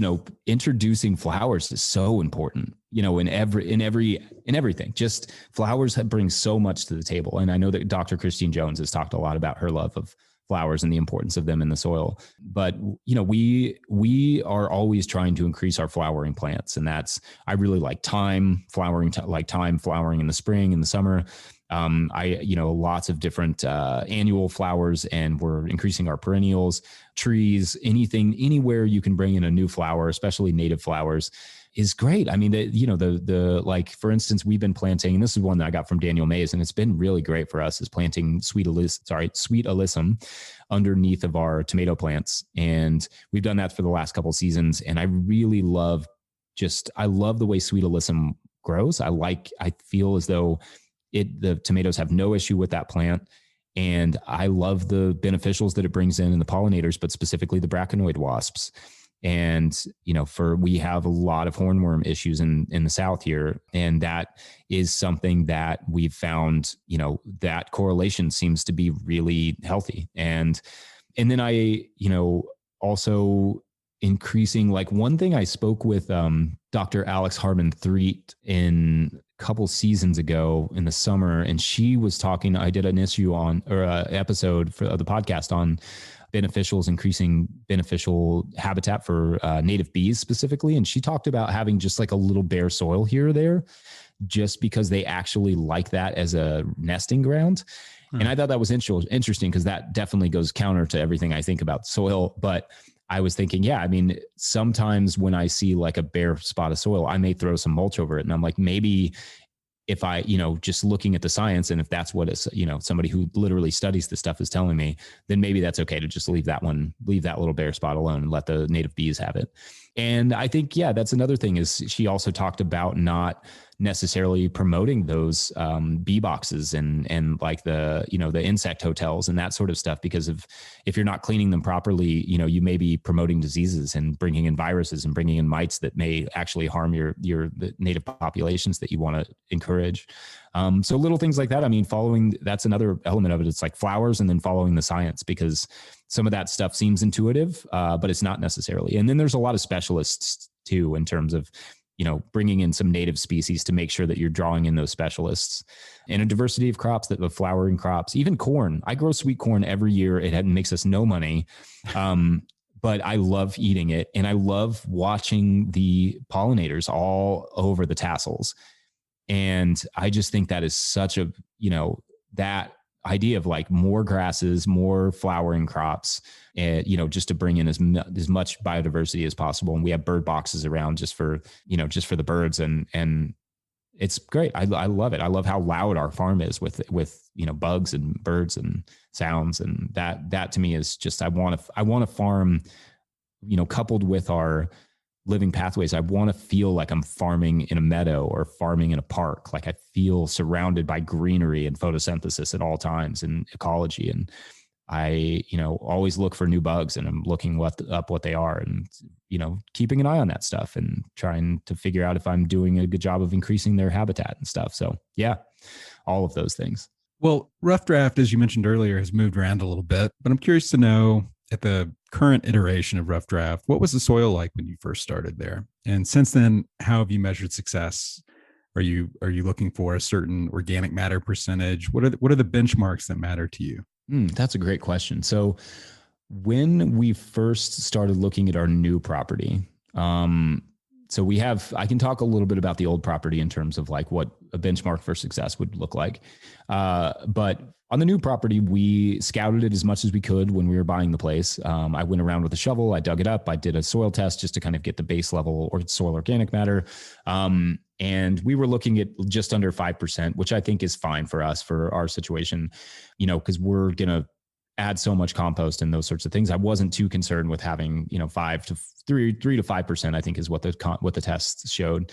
introducing flowers is so important, in everything. Just flowers bring so much to the table. And I know that Dr. Christine Jones has talked a lot about her love of flowers and the importance of them in the soil. But, we are always trying to increase our flowering plants. And I really like thyme flowering, flowering in the spring, in the summer. Lots of different annual flowers, and we're increasing our perennials, trees, anywhere you can bring in a new flower, especially native flowers, is great. I mean, like, for instance, we've been planting, and this is one that I got from Daniel Mays, and it's been really great for us, is planting sweet alyssum underneath of our tomato plants. And we've done that for the last couple seasons. And I really love the way sweet alyssum grows. I feel as though the tomatoes have no issue with that plant. And I love the beneficials that it brings in and the pollinators, but specifically the brachynoid wasps. And, we have a lot of hornworm issues in the South here. And that is something that we've found, that correlation seems to be really healthy. And then I, also increasing, like, one thing I spoke with Dr. Alex Harmon-Threet in a couple seasons ago in the summer, and she was talking, I did an episode of the podcast on beneficials, increasing beneficial habitat for native bees specifically. And she talked about having just like a little bare soil here or there, just because they actually like that as a nesting ground. And I thought that was interesting, because that definitely goes counter to everything I think about soil. But I was thinking, sometimes when I see like a bare spot of soil, I may throw some mulch over it. And I'm like, maybe if I, just looking at the science, and if that's what it's, somebody who literally studies this stuff is telling me, then maybe that's okay to just leave that little bare spot alone and let the native bees have it. And I think, that's another thing, is she also talked about not necessarily promoting those bee boxes and like the insect hotels and that sort of stuff, because if you're not cleaning them properly, you may be promoting diseases and bringing in viruses and bringing in mites that may actually harm the native populations that you want to encourage. So little things like that. I mean, that's another element of it. It's like flowers, and then following the science, because some of that stuff seems intuitive, but it's not necessarily. And then there's a lot of specialists too, in terms of, bringing in some native species to make sure that you're drawing in those specialists, and a diversity of crops, that the flowering crops, even corn. I grow sweet corn every year. It makes us no money. But I love eating it, and I love watching the pollinators all over the tassels. And I just think that is such a, that idea of like more grasses, more flowering crops, just to bring in as much biodiversity as possible. And we have bird boxes around just for the birds. And it's great. I love it. I love how loud our farm is with bugs and birds and sounds. And that to me is just, I want to farm, coupled with our living pathways. I want to feel like I'm farming in a meadow or farming in a park. Like I feel surrounded by greenery and photosynthesis at all times, and ecology. And I, always look for new bugs, and I'm looking up what they are, and, keeping an eye on that stuff and trying to figure out if I'm doing a good job of increasing their habitat and stuff. So all of those things. Well, Rough Draft, as you mentioned earlier, has moved around a little bit, but I'm curious to know, at the current iteration of Rough Draft, what was the soil like when you first started there? And since then, how have you measured success? Are you looking for a certain organic matter percentage? What are the benchmarks that matter to you? That's a great question. So when we first started looking at our new property, I can talk a little bit about the old property in terms of like what a benchmark for success would look like. But on the new property, we scouted it as much as we could when we were buying the place. I went around with a shovel. I dug it up. I did a soil test just to kind of get the base level or soil organic matter. And we were looking at just under 5%, which I think is fine for us, for our situation, because we're going to add so much compost and those sorts of things. I wasn't too concerned with having, 3 to 5%, I think is what the tests showed.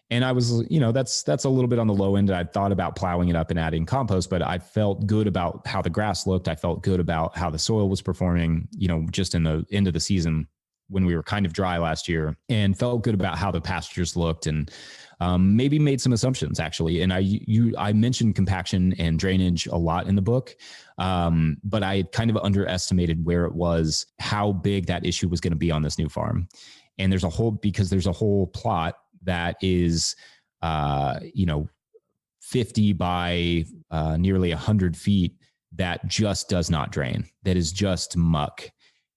And I was, that's a little bit on the low end. I thought about plowing it up and adding compost, but I felt good about how the grass looked. I felt good about how the soil was performing, just in the end of the season when we were kind of dry last year, and felt good about how the pastures looked, and maybe made some assumptions actually. And I mentioned compaction and drainage a lot in the book, but I kind of underestimated where it was, how big that issue was going to be on this new farm. And there's a whole plot that is, 50 by nearly 100 feet that just does not drain, that is just muck.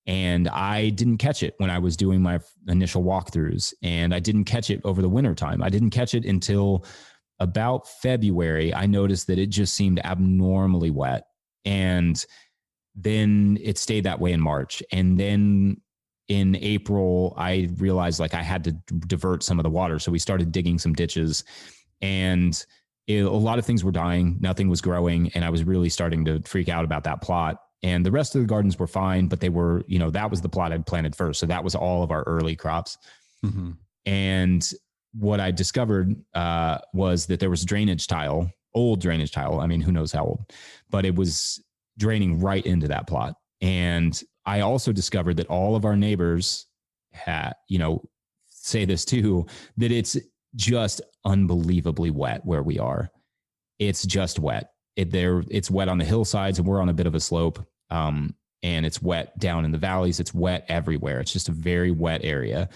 And I didn't catch it when I was doing my initial walkthroughs, and I didn't catch it over the winter time. I didn't catch it until about February, I noticed that it just seemed abnormally wet. And then it stayed that way in March. And then in April, I realized like I had to divert some of the water. So we started digging some ditches, and a lot of things were dying. Nothing was growing. And I was really starting to freak out about that plot. And the rest of the gardens were fine, but they were, that was the plot I'd planted first. So that was all of our early crops. Mm-hmm. And what I discovered was that there was drainage tile, old drainage tile. I mean, who knows how old, but it was draining right into that plot. And I also discovered that all of our neighbors had, say this too, that it's just unbelievably wet where we are. It's just wet. It's wet on the hillsides, and we're on a bit of a slope. And it's wet down in the valleys. It's wet everywhere. It's just a very wet area.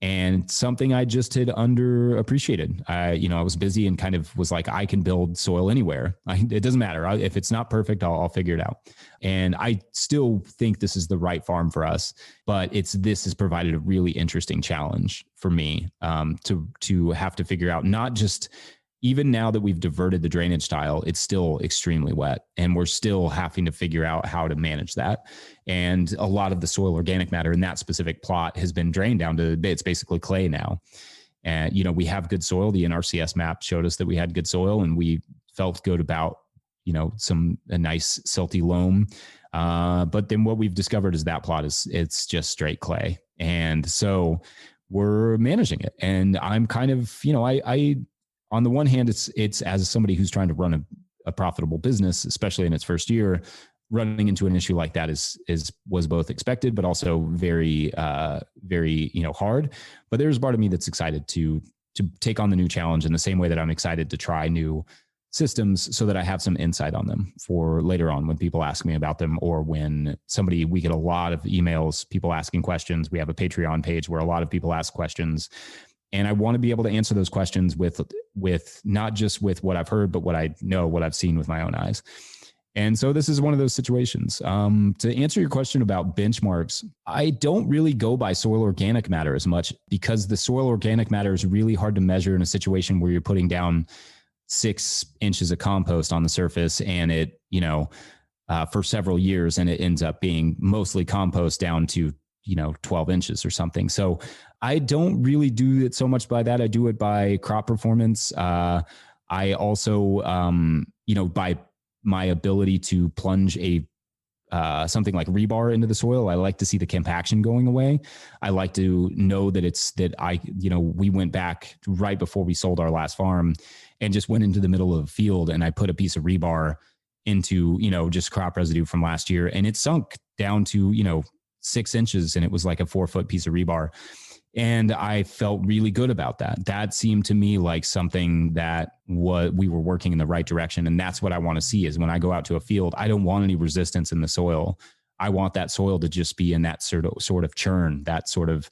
And something I just had underappreciated. I was busy and kind of was like, I can build soil anywhere. It doesn't matter. If it's not perfect, I'll figure it out. And I still think this is the right farm for us, but this has provided a really interesting challenge for me to have to figure out, not just, even now that we've diverted the drainage tile, it's still extremely wet, and we're still having to figure out how to manage that. And a lot of the soil organic matter in that specific plot has been drained down to, it's basically clay now. And, we have good soil. The NRCS map showed us that we had good soil, and we felt good about, a nice silty loam. But then what we've discovered is that plot it's just straight clay. And so we're managing it. And I'm kind of, I on the one hand, it's as somebody who's trying to run a profitable business, especially in its first year, running into an issue like that was both expected, but also very, very, hard. But there's part of me that's excited to take on the new challenge in the same way that I'm excited to try new systems so that I have some insight on them for later on when people ask me about them, or when we get a lot of emails, people asking questions. We have a Patreon page where a lot of people ask questions. And I want to be able to answer those questions with not just with what I've heard, but what I know, what I've seen with my own eyes. And so this is one of those situations. To answer your question about benchmarks, I don't really go by soil organic matter as much, because the soil organic matter is really hard to measure in a situation where you're putting down 6 inches of compost on the surface, and it, for several years, and it ends up being mostly compost down to 12 inches or something. So I don't really do it so much by that. I do it by crop performance. I also, by my ability to plunge something like rebar into the soil. I like to see the compaction going away. I like to know that we went back right before we sold our last farm and just went into the middle of a field, and I put a piece of rebar into, just crop residue from last year, and it sunk down to, 6 inches, and it was like a 4-foot piece of rebar. And I felt really good about that. That seemed to me like something that we were working in the right direction. And that's what I want to see, is when I go out to a field, I don't want any resistance in the soil. I want that soil to just be in that sort of churn, that sort of,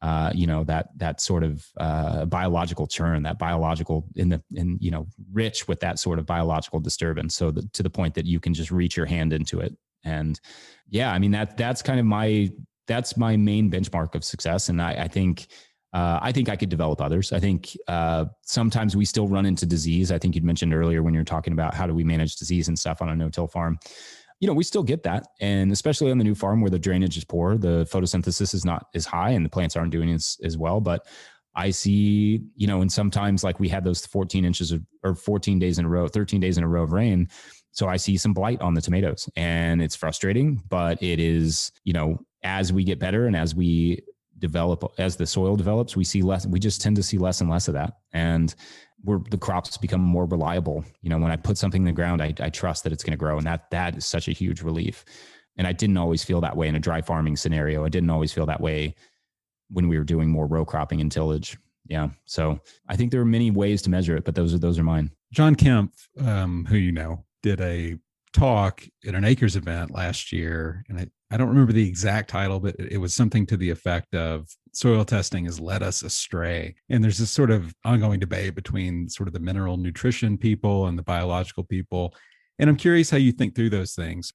that sort of biological churn, that biological rich with that sort of biological disturbance. So to the point that you can just reach your hand into it. And yeah, I mean, that's kind of that's my main benchmark of success. And I think I could develop others. I think sometimes we still run into disease. I think you'd mentioned earlier when you're talking about how do we manage disease and stuff on a no-till farm, we still get that. And especially on the new farm where the drainage is poor, the photosynthesis is not as high and the plants aren't doing as well. But I see, and sometimes like we had those 14 days in a row, 13 days in a row of rain. So I see some blight on the tomatoes, and it's frustrating, but it is, as we get better and as we develop, as the soil develops, we just tend to see less and less of that. And the crops become more reliable. When I put something in the ground, I trust that it's going to grow. And that is such a huge relief. And I didn't always feel that way in a dry farming scenario. I didn't always feel that way when we were doing more row cropping and tillage. Yeah. So I think there are many ways to measure it, but those are mine. John Kemp, who did a talk at an Acres event last year, and I don't remember the exact title, but it was something to the effect of soil testing has led us astray. And there's this sort of ongoing debate between sort of the mineral nutrition people and the biological people. And I'm curious how you think through those things.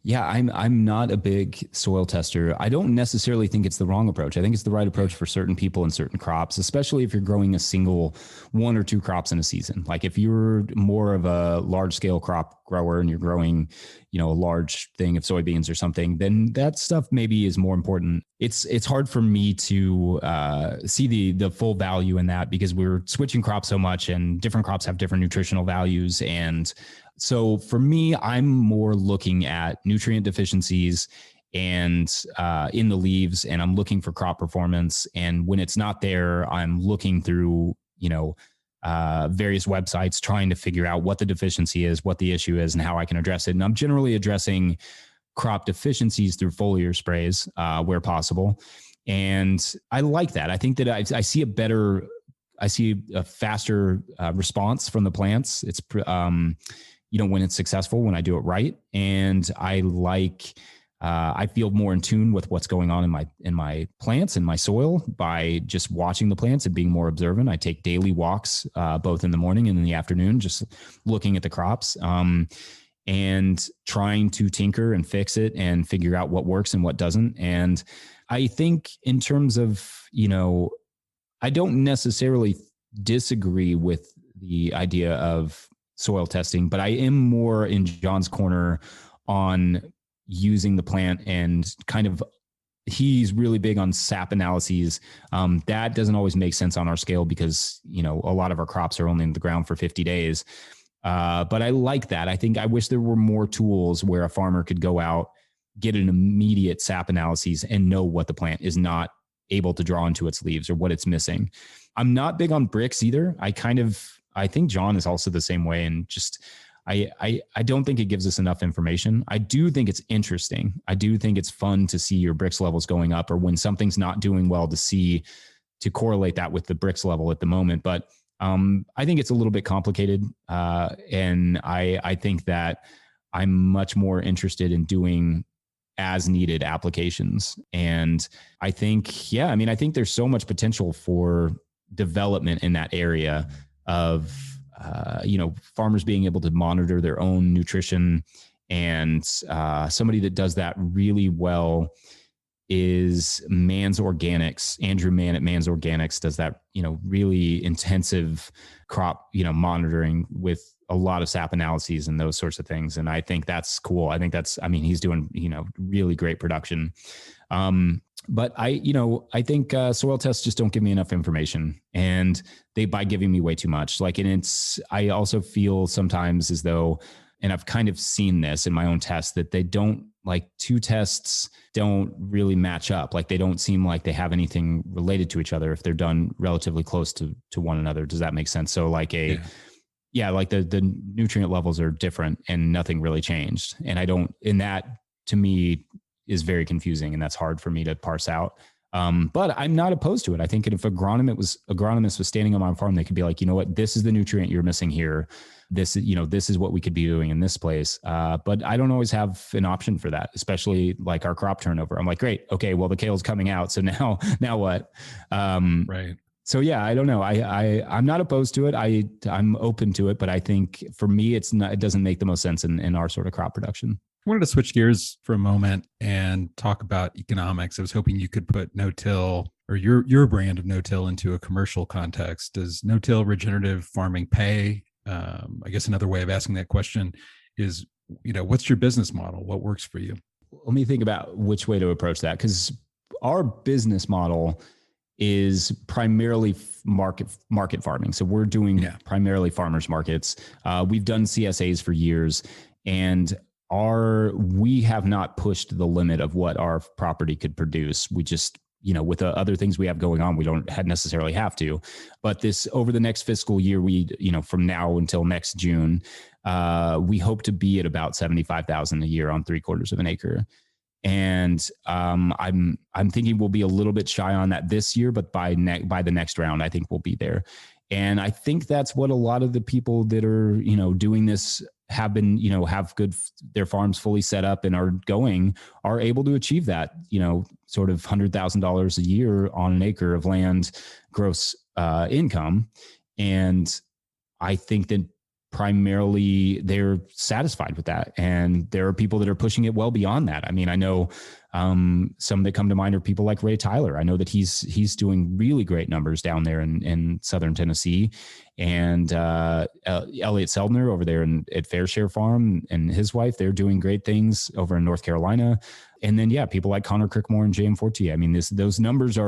Yeah, I'm not a big soil tester. I don't necessarily think it's the wrong approach. I think it's the right approach for certain people and certain crops, especially if you're growing a single 1 or 2 crops in a season. Like if you're more of a large scale crop grower and you're growing, a large thing of soybeans or something, then that stuff maybe is more important. It's hard for me to see the full value in that because we're switching crops so much and different crops have different nutritional values. And so for me, I'm more looking at nutrient deficiencies and in the leaves, and I'm looking for crop performance. And when it's not there, I'm looking through, various websites trying to figure out what the deficiency is, what the issue is, and how I can address it. And I'm generally addressing crop deficiencies through foliar sprays where possible. And I like that. I think that I see a faster response from the plants. It's when it's successful, when I do it right. And I feel more in tune with what's going on in my plants and my soil by just watching the plants and being more observant. I take daily walks, both in the morning and in the afternoon, just looking at the crops, and trying to tinker and fix it and figure out what works and what doesn't. And I think in terms of, I don't necessarily disagree with the idea of soil testing, but I am more in John's corner on using the plant and he's really big on sap analyses. That doesn't always make sense on our scale because, a lot of our crops are only in the ground for 50 days. But I like that. I wish there were more tools where a farmer could go out, get an immediate sap analyses and know what the plant is not able to draw into its leaves or what it's missing. I'm not big on bricks either. I think John is also the same way. And just, I don't think it gives us enough information. I do think it's interesting. I do think it's fun to see your bricks levels going up or when something's not doing well to correlate that with the bricks level at the moment. But I think it's a little bit complicated. And I think that I'm much more interested in doing as needed applications. And I think, I think there's so much potential for development in that area of, farmers being able to monitor their own nutrition. And somebody that does that really well is Mann's Organics. Andrew Mann at Mann's Organics does that, really intensive crop, monitoring with a lot of sap analyses and those sorts of things. And I think that's cool. I think he's doing, really great production. But I think soil tests just don't give me enough information, and by giving me way too much. I also feel sometimes as though, and I've kind of seen this in my own tests, that they don't, like, 2 tests don't really match up. Like, they don't seem like they have anything related to each other if they're done relatively close to one another. Does that make sense? So like the nutrient levels are different and nothing really changed. And that to me is very confusing, and that's hard for me to parse out. But I'm not opposed to it. I think if agronomist was standing on my farm, they could be like, you know what, this is the nutrient you're missing here. This is what we could be doing in this place. But I don't always have an option for that, especially like our crop turnover. I'm like, great. Okay. Well, the kale's coming out. So now what? Right. So yeah, I don't know. I'm not opposed to it. I'm open to it, but I think for me, it doesn't make the most sense in our sort of crop production. I wanted to switch gears for a moment and talk about economics. I was hoping you could put NoTill or your brand of NoTill into a commercial context. Does NoTill regenerative farming pay? I guess another way of asking that question is, what's your business model? What works for you? Let me think about which way to approach that, because our business model is primarily market farming. So we're doing primarily farmers markets. We've done CSAs for years, and we have not pushed the limit of what our property could produce. We just, with the other things we have going on, we don't necessarily have to. But over the next fiscal year, from now until next June, we hope to be at about 75,000 a year on 3/4 of an acre. And I'm thinking we'll be a little bit shy on that this year, but by the next round, I think we'll be there. And I think that's what a lot of the people that are, doing this have been, have their farms fully set up and are able to achieve that, sort of $100,000 a year on an acre of land gross income. And I think that primarily they're satisfied with that. And there are people that are pushing it well beyond that. I mean, I know some that come to mind are people like Ray Tyler. I know that he's doing really great numbers down there in Southern Tennessee, and Elliot Seldner over there at Fair Share Farm and his wife, they're doing great things over in North Carolina. And then, people like Connor Crickmore and J.M. Fortier. I mean, those numbers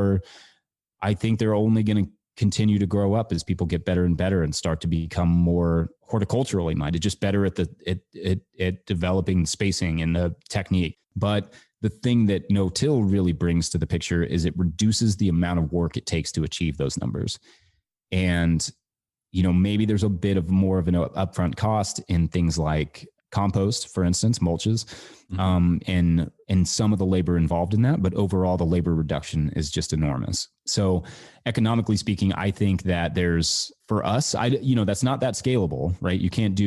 I think they're only going to continue to grow up as people get better and better and start to become more horticulturally minded, just better at developing spacing and the technique. But the thing that no-till really brings to the picture is it reduces the amount of work it takes to achieve those numbers. And, maybe there's a bit of more of an upfront cost in things like compost, for instance, mulches, and some of the labor involved in that, but overall the labor reduction is just enormous. So economically speaking, I think that for us, that's not that scalable, right? You can't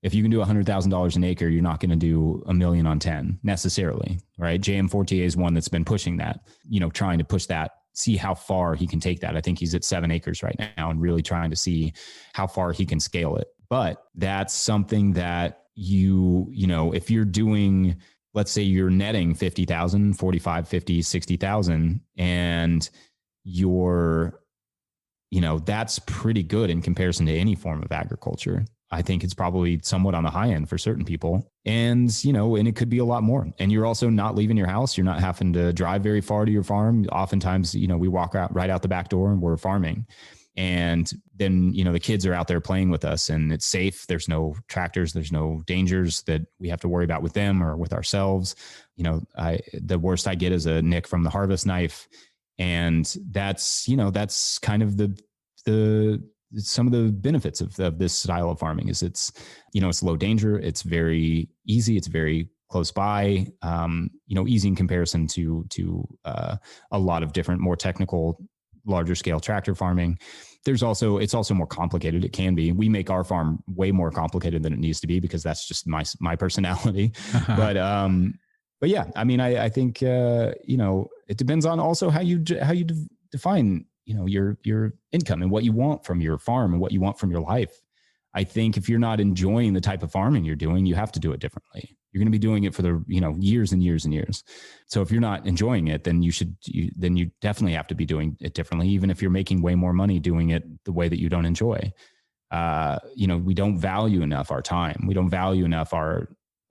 if you can do $100,000 an acre, you're not going to do $1 million on 10 necessarily, right? J.M. Fortier is one that's been pushing that, trying to push that, see how far he can take that. I think he's at 7 acres right now and really trying to see how far he can scale it. But that's something that if you're doing, let's say you're netting 50,000, 45, 50, 60,000, and that's pretty good in comparison to any form of agriculture. I think it's probably somewhat on the high end for certain people. And it could be a lot more. And you're also not leaving your house. You're not having to drive very far to your farm. Oftentimes, we walk right out the back door and we're farming. And then, the kids are out there playing with us and it's safe. There's no tractors. There's no dangers that we have to worry about with them or with ourselves. The worst I get is a nick from the harvest knife. And that's kind of some of the benefits of this style of farming is it's low danger. It's very easy. It's very close by, easy in comparison to a lot of different, more technical, larger scale tractor farming. It's also more complicated. It can be. We make our farm way more complicated than it needs to be because that's just my personality. But yeah, I mean, I think, it depends on also how you define, your income and what you want from your farm and what you want from your life. I think if you're not enjoying the type of farming you're doing, you have to do it differently. You're going to be doing it for the, years and years and years. So if you're not enjoying it, then you definitely have to be doing it differently. Even if you're making way more money doing it the way that you don't enjoy. We don't value enough our time. We don't value enough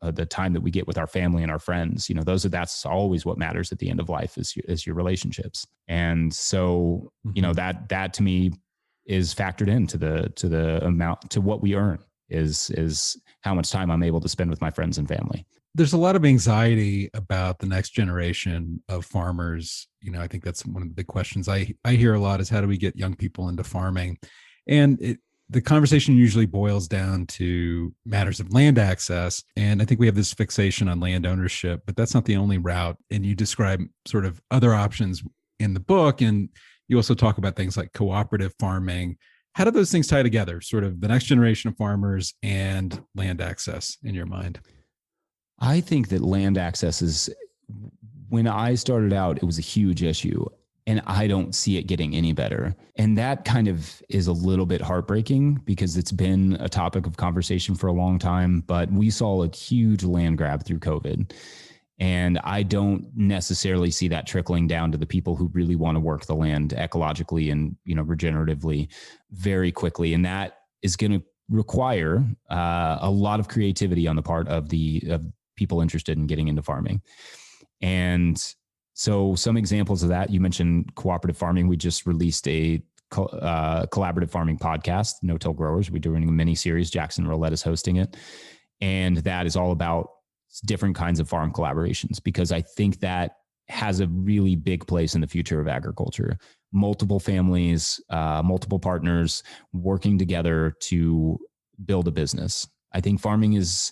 the time that we get with our family and our friends. That's always what matters at the end of life is your relationships. And so, that to me is factored into the amount to what we earn is how much time I'm able to spend with my friends and family. There's a lot of anxiety about the next generation of farmers. I think that's one of the big questions I hear a lot is how do we get young people into farming? And the conversation usually boils down to matters of land access. And I think we have this fixation on land ownership, but that's not the only route. And you describe sort of other options in the book. And you also talk about things like cooperative farming. How do those things tie together, sort of the next generation of farmers and land access in your mind? I think that land access when I started out, it was a huge issue. And I don't see it getting any better. And that kind of is a little bit heartbreaking because it's been a topic of conversation for a long time, but we saw a huge land grab through COVID. And I don't necessarily see that trickling down to the people who really want to work the land ecologically and, regeneratively very quickly. And that is going to require a lot of creativity on the part of people interested in getting into farming. And so some examples of that, you mentioned cooperative farming. We just released a collaborative farming podcast, No-Till Growers. We're doing a mini series. Jackson Roulette is hosting it. And that is all about different kinds of farm collaborations, because I think that has a really big place in the future of agriculture. Multiple families, multiple partners working together to build a business. I think farming is,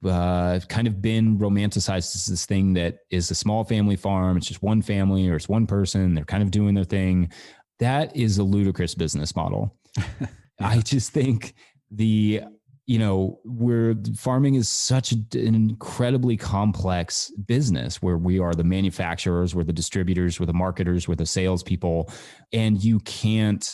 kind of been romanticized as this thing that is a small family farm. It's just one family or it's one person. They're kind of doing their thing. That is a ludicrous business model. Yeah. I just think where farming is such an incredibly complex business where we are the manufacturers, we're the distributors, we're the marketers, we're the salespeople, and you can't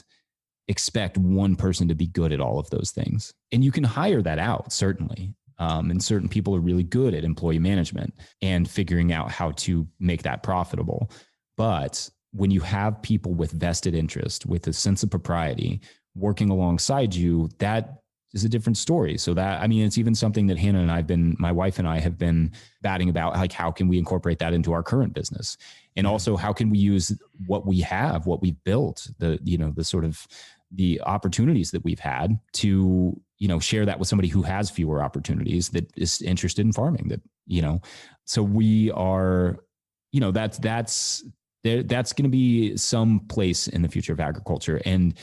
expect one person to be good at all of those things. And you can hire that out, certainly. And certain people are really good at employee management and figuring out how to make that profitable. But when you have people with vested interest, with a sense of propriety working alongside you, that is a different story. So that, I mean, it's even something that Hannah and my wife and I have been batting about, like, how can we incorporate that into our current business? And also, how can we use what we have, what we've built, the sort of the opportunities that we've had to, share that with somebody who has fewer opportunities, that is interested in farming, so we are, that's going to be some place in the future of agriculture. And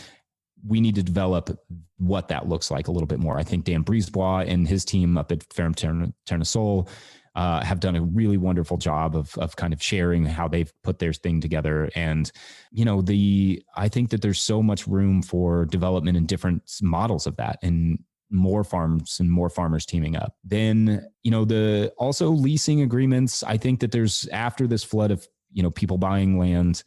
we need to develop what that looks like a little bit more. I think Dan Brisebois and his team up at Ferme Tournesol have done a really wonderful job of kind of sharing how they've put their thing together. And, I think that there's so much room for development in different models of that, and more farms and more farmers teaming up. Then, also leasing agreements. I think that there's, after this flood of, people buying land,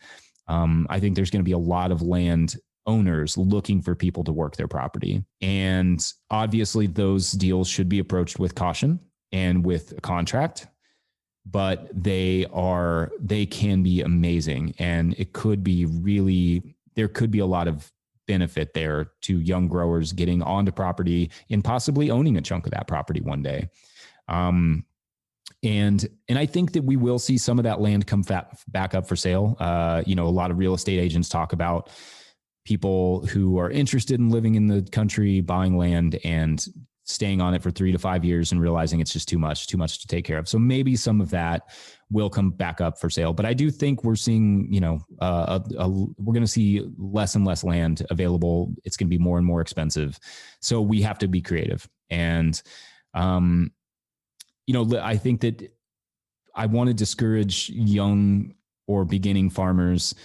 I think there's going to be a lot of land owners looking for people to work their property. And obviously those deals should be approached with caution and with a contract, but they can be amazing. And it could be there could be a lot of benefit there to young growers getting onto property and possibly owning a chunk of that property one day. And I think that we will see some of that land come back up for sale. A lot of real estate agents talk about people who are interested in living in the country, buying land and staying on it for 3 to 5 years and realizing it's just too much to take care of. So maybe some of that will come back up for sale. But I do think we're seeing, we're going to see less and less land available. It's going to be more and more expensive. So we have to be creative. And, I think that I want to discourage young or beginning farmers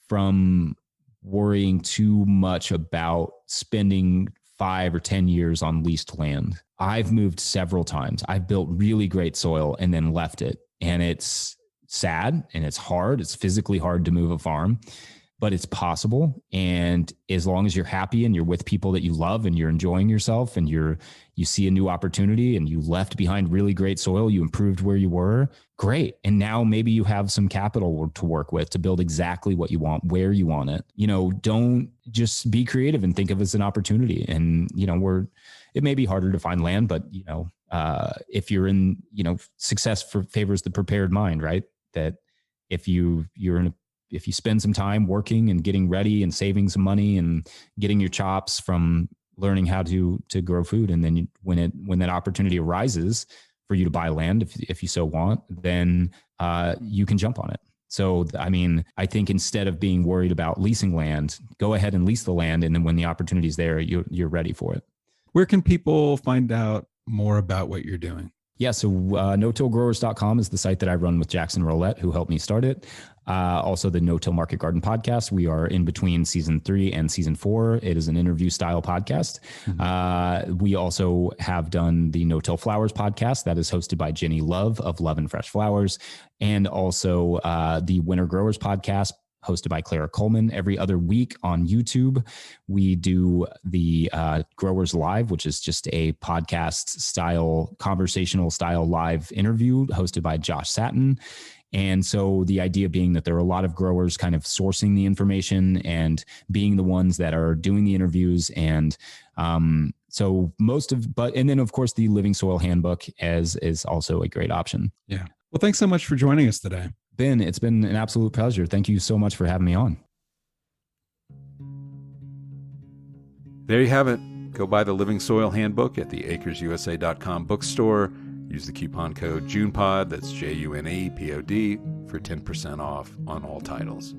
from worrying too much about spending 5 or 10 years on leased land. I've moved several times. I've built really great soil and then left it. And it's sad and it's hard. It's physically hard to move a farm, but it's possible. And as long as you're happy and you're with people that you love and you're enjoying yourself and you see a new opportunity and you left behind really great soil, you improved where you were, great. And now maybe you have some capital to work with to build exactly what you want, where you want it. Don't just be creative and think of it as an opportunity. And, it may be harder to find land, but, if you're in, success favors the prepared mind, right? That if you spend some time working and getting ready and saving some money and getting your chops from learning how to grow food, and then when that opportunity arises for you to buy land, if you so want, then you can jump on it. So, I think instead of being worried about leasing land, go ahead and lease the land. And then when the opportunity is there, you're ready for it. Where can people find out more about what you're doing? Yeah, so NoTillGrowers.com is the site that I run with Jackson Roulette, who helped me start it. Also, the No-Till Market Garden podcast. We are in between season 3 and season 4. It is an interview style podcast. Mm-hmm. We also have done the No-Till Flowers podcast that is hosted by Jenny Love of Love and Fresh Flowers, and also the Winter Growers podcast, hosted by Clara Coleman. Every other week on YouTube, we do the Growers Live, which is just a podcast style, conversational style live interview hosted by Josh Satin. And so the idea being that there are a lot of growers kind of sourcing the information and being the ones that are doing the interviews. And and then of course the Living Soil Handbook is also a great option. Yeah. Well, thanks so much for joining us today. Ben, it's been an absolute pleasure. Thank you so much for having me on. There you have it. Go buy the Living Soil Handbook at the acresusa.com bookstore. Use the coupon code JUNEPOD, that's JUNEPOD, for 10% off on all titles.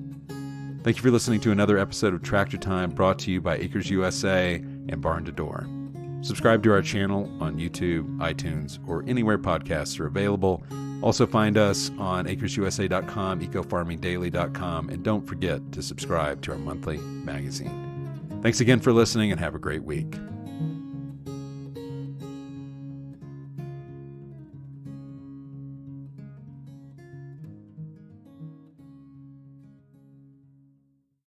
Thank you for listening to another episode of Tractor Time, brought to you by Acres USA and Barn to Door. Subscribe to our channel on YouTube, iTunes, or anywhere podcasts are available. Also find us on acresusa.com, ecofarmingdaily.com, and don't forget to subscribe to our monthly magazine. Thanks again for listening and have a great week.